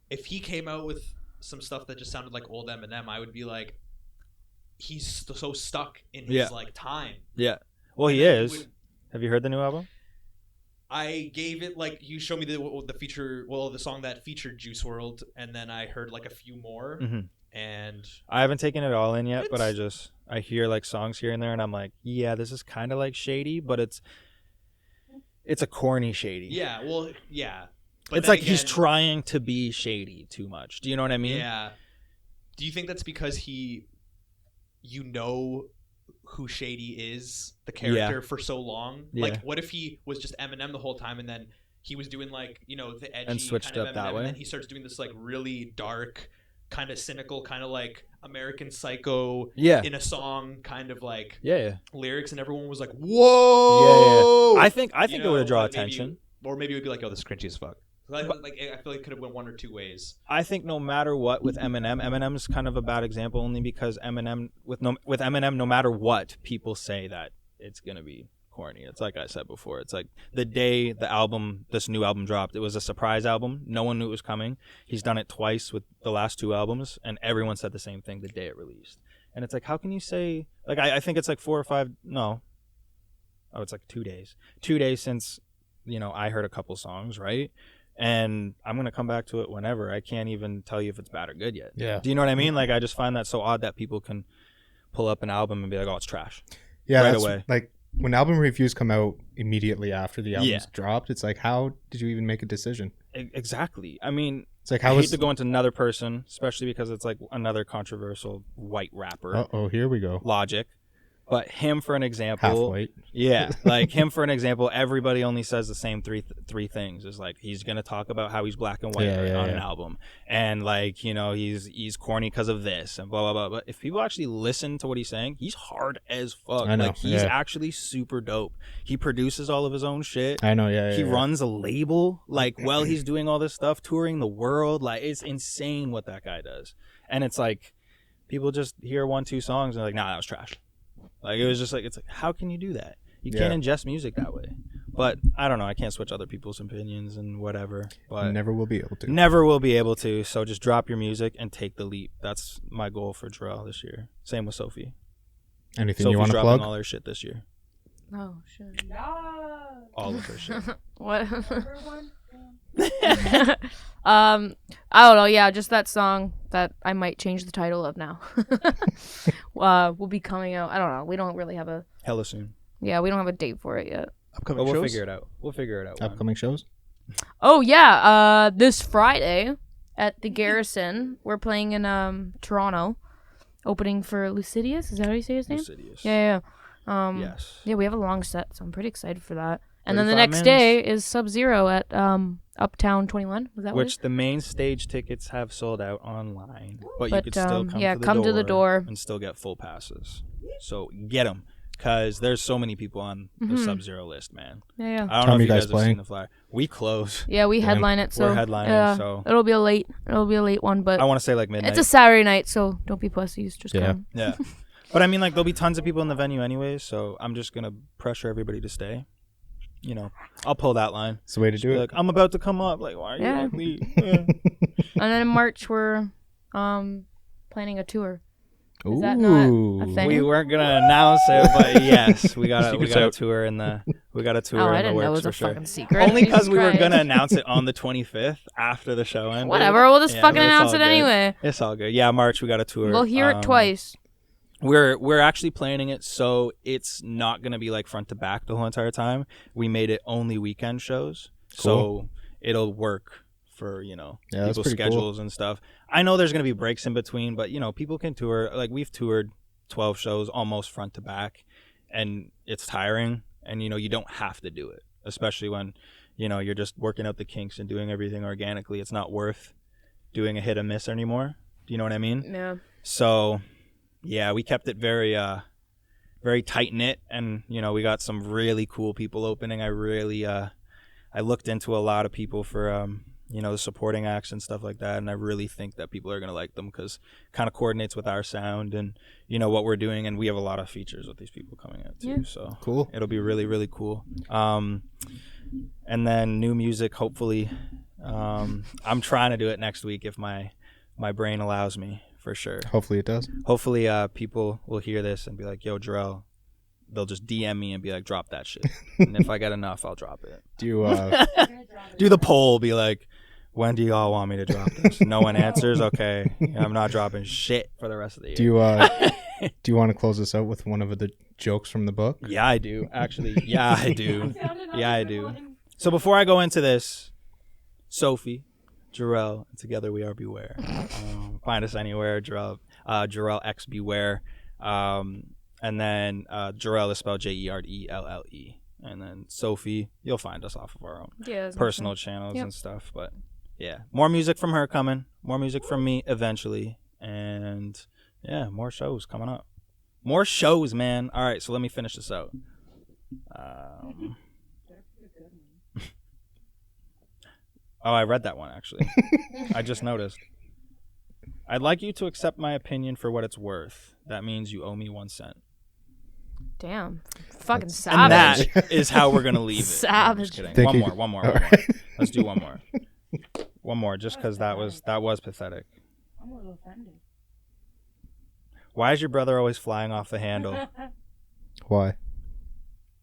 if he came out with some stuff that just sounded like old Eminem, I would be like, he's so stuck in his Yeah. like time. Yeah. Well, he And then is. Have you heard the new album? I gave it like, you showed me the feature, the song that featured Juice WRLD, and then I heard like a few more, Mhm. and I haven't taken it all in yet, but It's- I hear like songs here and there, and I'm like, yeah, this is kind of like shady, but it's a corny shady. yeah, But It's then like he's again- trying to be shady too much. Do you know what I mean? Yeah. Do you think that's because you know who Shady is, the character, for so long? Yeah. Like, what if he was just Eminem the whole time, and then he was doing like, the edgy And switched kind of up that Eminem, way? and then he starts doing this like really dark, kind of cynical, kind of like American Psycho Yeah. in a song, kind of like Yeah. lyrics, and everyone was like, "Whoa!" I think You it would have drawn like maybe- attention. or maybe it would be like, "Oh, this is cringy as fuck." I feel like it could have went one or two ways. I think no matter what with Eminem's kind of a bad example only because with Eminem, no matter what, people say that it's gonna be corny. It's like I said before. It's like the day this new album dropped, it was a surprise album. No one knew it was coming. He's done it twice with the last two albums, and everyone said the same thing the day it released. And it's like, how can you say like I think it's like 4 or 5? No, it's like 2 days. 2 days since I heard a couple songs, right? And I'm going to come back to it whenever. I can't even tell you if it's bad or good yet. Yeah. Do you know what I mean? Like, I just find that so odd that people can pull up an album and be like, oh, it's trash. Yeah, Right that's away. like when album reviews come out immediately after the album's Yeah. dropped, it's like, how did you even make a decision? Exactly. I mean, It's like, I how hate was to go into another person, especially because it's like another controversial white rapper, Uh-oh, here we go. Logic. But him, for an Half example, white. yeah, like him, for an example, everybody only says the same three things. Is like he's gonna talk about how he's black and white on an album, and like he's corny because of this and blah blah blah. But if people actually listen to what he's saying, he's hard as fuck. I know, Like he's yeah. actually super dope. He produces all of his own shit. I know, yeah. He yeah. runs a label like while he's doing all this stuff, touring the world. Like it's insane what that guy does. And it's like people just hear 1-2 songs and they're like, nah, that was trash. Like it was just like, it's like, how can you do that? You can't ingest music that way. But I don't know. I can't switch other people's opinions and whatever. But Never will be able to. never will be able to. So just drop your music and take the leap. That's my goal for Jerelle this year. Same with Sophie. Anything Sophie's you want to dropping plug? all her shit this year. oh shit. Yeah. All of her shit. What? Everyone. I don't know. Yeah, just that song that I might change the title of now. Will be coming out. I don't know. We don't really have a. Hella soon. Yeah, we don't have a date for it yet. Upcoming But we'll shows? figure it out. We'll figure it out. one. Upcoming shows? Oh yeah. This Friday at the Garrison, we're playing in Toronto, opening for Lucidius. Is that how you say his name? Lucidius. Yeah. Yes. Yeah, we have a long set, so I'm pretty excited for that. And then the 35 next mins. day is Sub-Zero at Uptown 21. Was that Which the main stage tickets have sold out online, but you But, could still come, yeah, to, the come to the door. and still get full passes. So get them, because there's so many people on the Sub-Zero list, man. Yeah. I don't Time know if you you guys guys have playing? seen the flyer. We close. Yeah, we Damn. headline it, so We're headlining, yeah, so it'll be a late one, but I want to say like midnight. it's a Saturday night, so don't be pussies. Just Yeah. come. Yeah. But I mean, like, there'll be tons of people in the venue anyways, so I'm just going to pressure everybody to stay. You know, I'll pull that line. It's the way to do Be it. like, I'm about to come up. Like, why are you Yeah. like me? Yeah. And then in March we're planning a tour. Ooh. Is that not a thing? We weren't going to announce it, but yes, we got a Secret's tour out. tour in the Oh, I in the didn't know it works was for a sure. fucking secret. Only because Jesus we were Christ. going to announce it on the 25th after the show ended. Whatever, we'll just Yeah, fucking but it's announce all it good. anyway. It's all good. Yeah, March we got a tour. We'll hear it twice. We're actually planning it so it's not gonna be like front to back the whole entire time. We made it only weekend shows, so it'll work for Yeah, that's people's pretty cool. schedules and stuff. I know there's gonna be breaks in between, but people can tour. Like we've toured 12 shows almost front to back, and it's tiring. And you don't have to do it, especially when you're just working out the kinks and doing everything organically. It's not worth doing a hit and miss anymore. Do you know what I mean? Yeah. So, yeah, we kept it very, very tight knit, and we got some really cool people opening. I really, I looked into a lot of people for, the supporting acts and stuff like that, and I really think that people are gonna like them because kind of coordinates with our sound and what we're doing, and we have a lot of features with these people coming out too. Yeah. So Cool. it'll be really, really cool. And then new music, hopefully. I'm trying to do it next week if my brain allows me, for sure. Hopefully it does. Hopefully people will hear this and be like, yo, Jerelle. They'll just DM me and be like, drop that shit. And if I get enough, I'll drop it. Do you Do the poll, be like, when do y'all want me to drop this? No one answers? Okay. I'm not dropping shit for the rest of the year. do you want to close this out with one of the jokes from the book? Yeah, I do. Actually, yeah, I do. Yeah, I do. So before I go into this, Sophie, Jerelle, and together we are Beware. Find us anywhere, Jerelle X Beware. And then Jerelle is spelled Jerelle. And then Sophie, you'll find us off of our own personal channels and stuff. But yeah, more music from her coming. More music from me eventually. And yeah, more shows coming up. More shows, man. All right, so let me finish this out. Oh, I read that one, actually. I just noticed. I'd like you to accept my opinion for what it's worth. That means you owe me 1 cent. Damn. Fucking And savage. that is how we're going to leave it. No, I'm just Savage. kidding. Thank you. One more. Let's do one more. One more, just because that was pathetic. I'm a little offended. Why is your brother always flying off the handle? Why?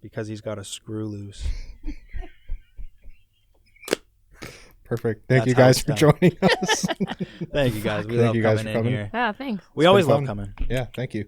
Because he's got a screw loose. Perfect. Thank That's you how guys it's for done. joining us. Thank you guys. We Thank love you guys coming for in coming. here. Yeah, thanks. We It's always been love fun. coming. Yeah, thank you.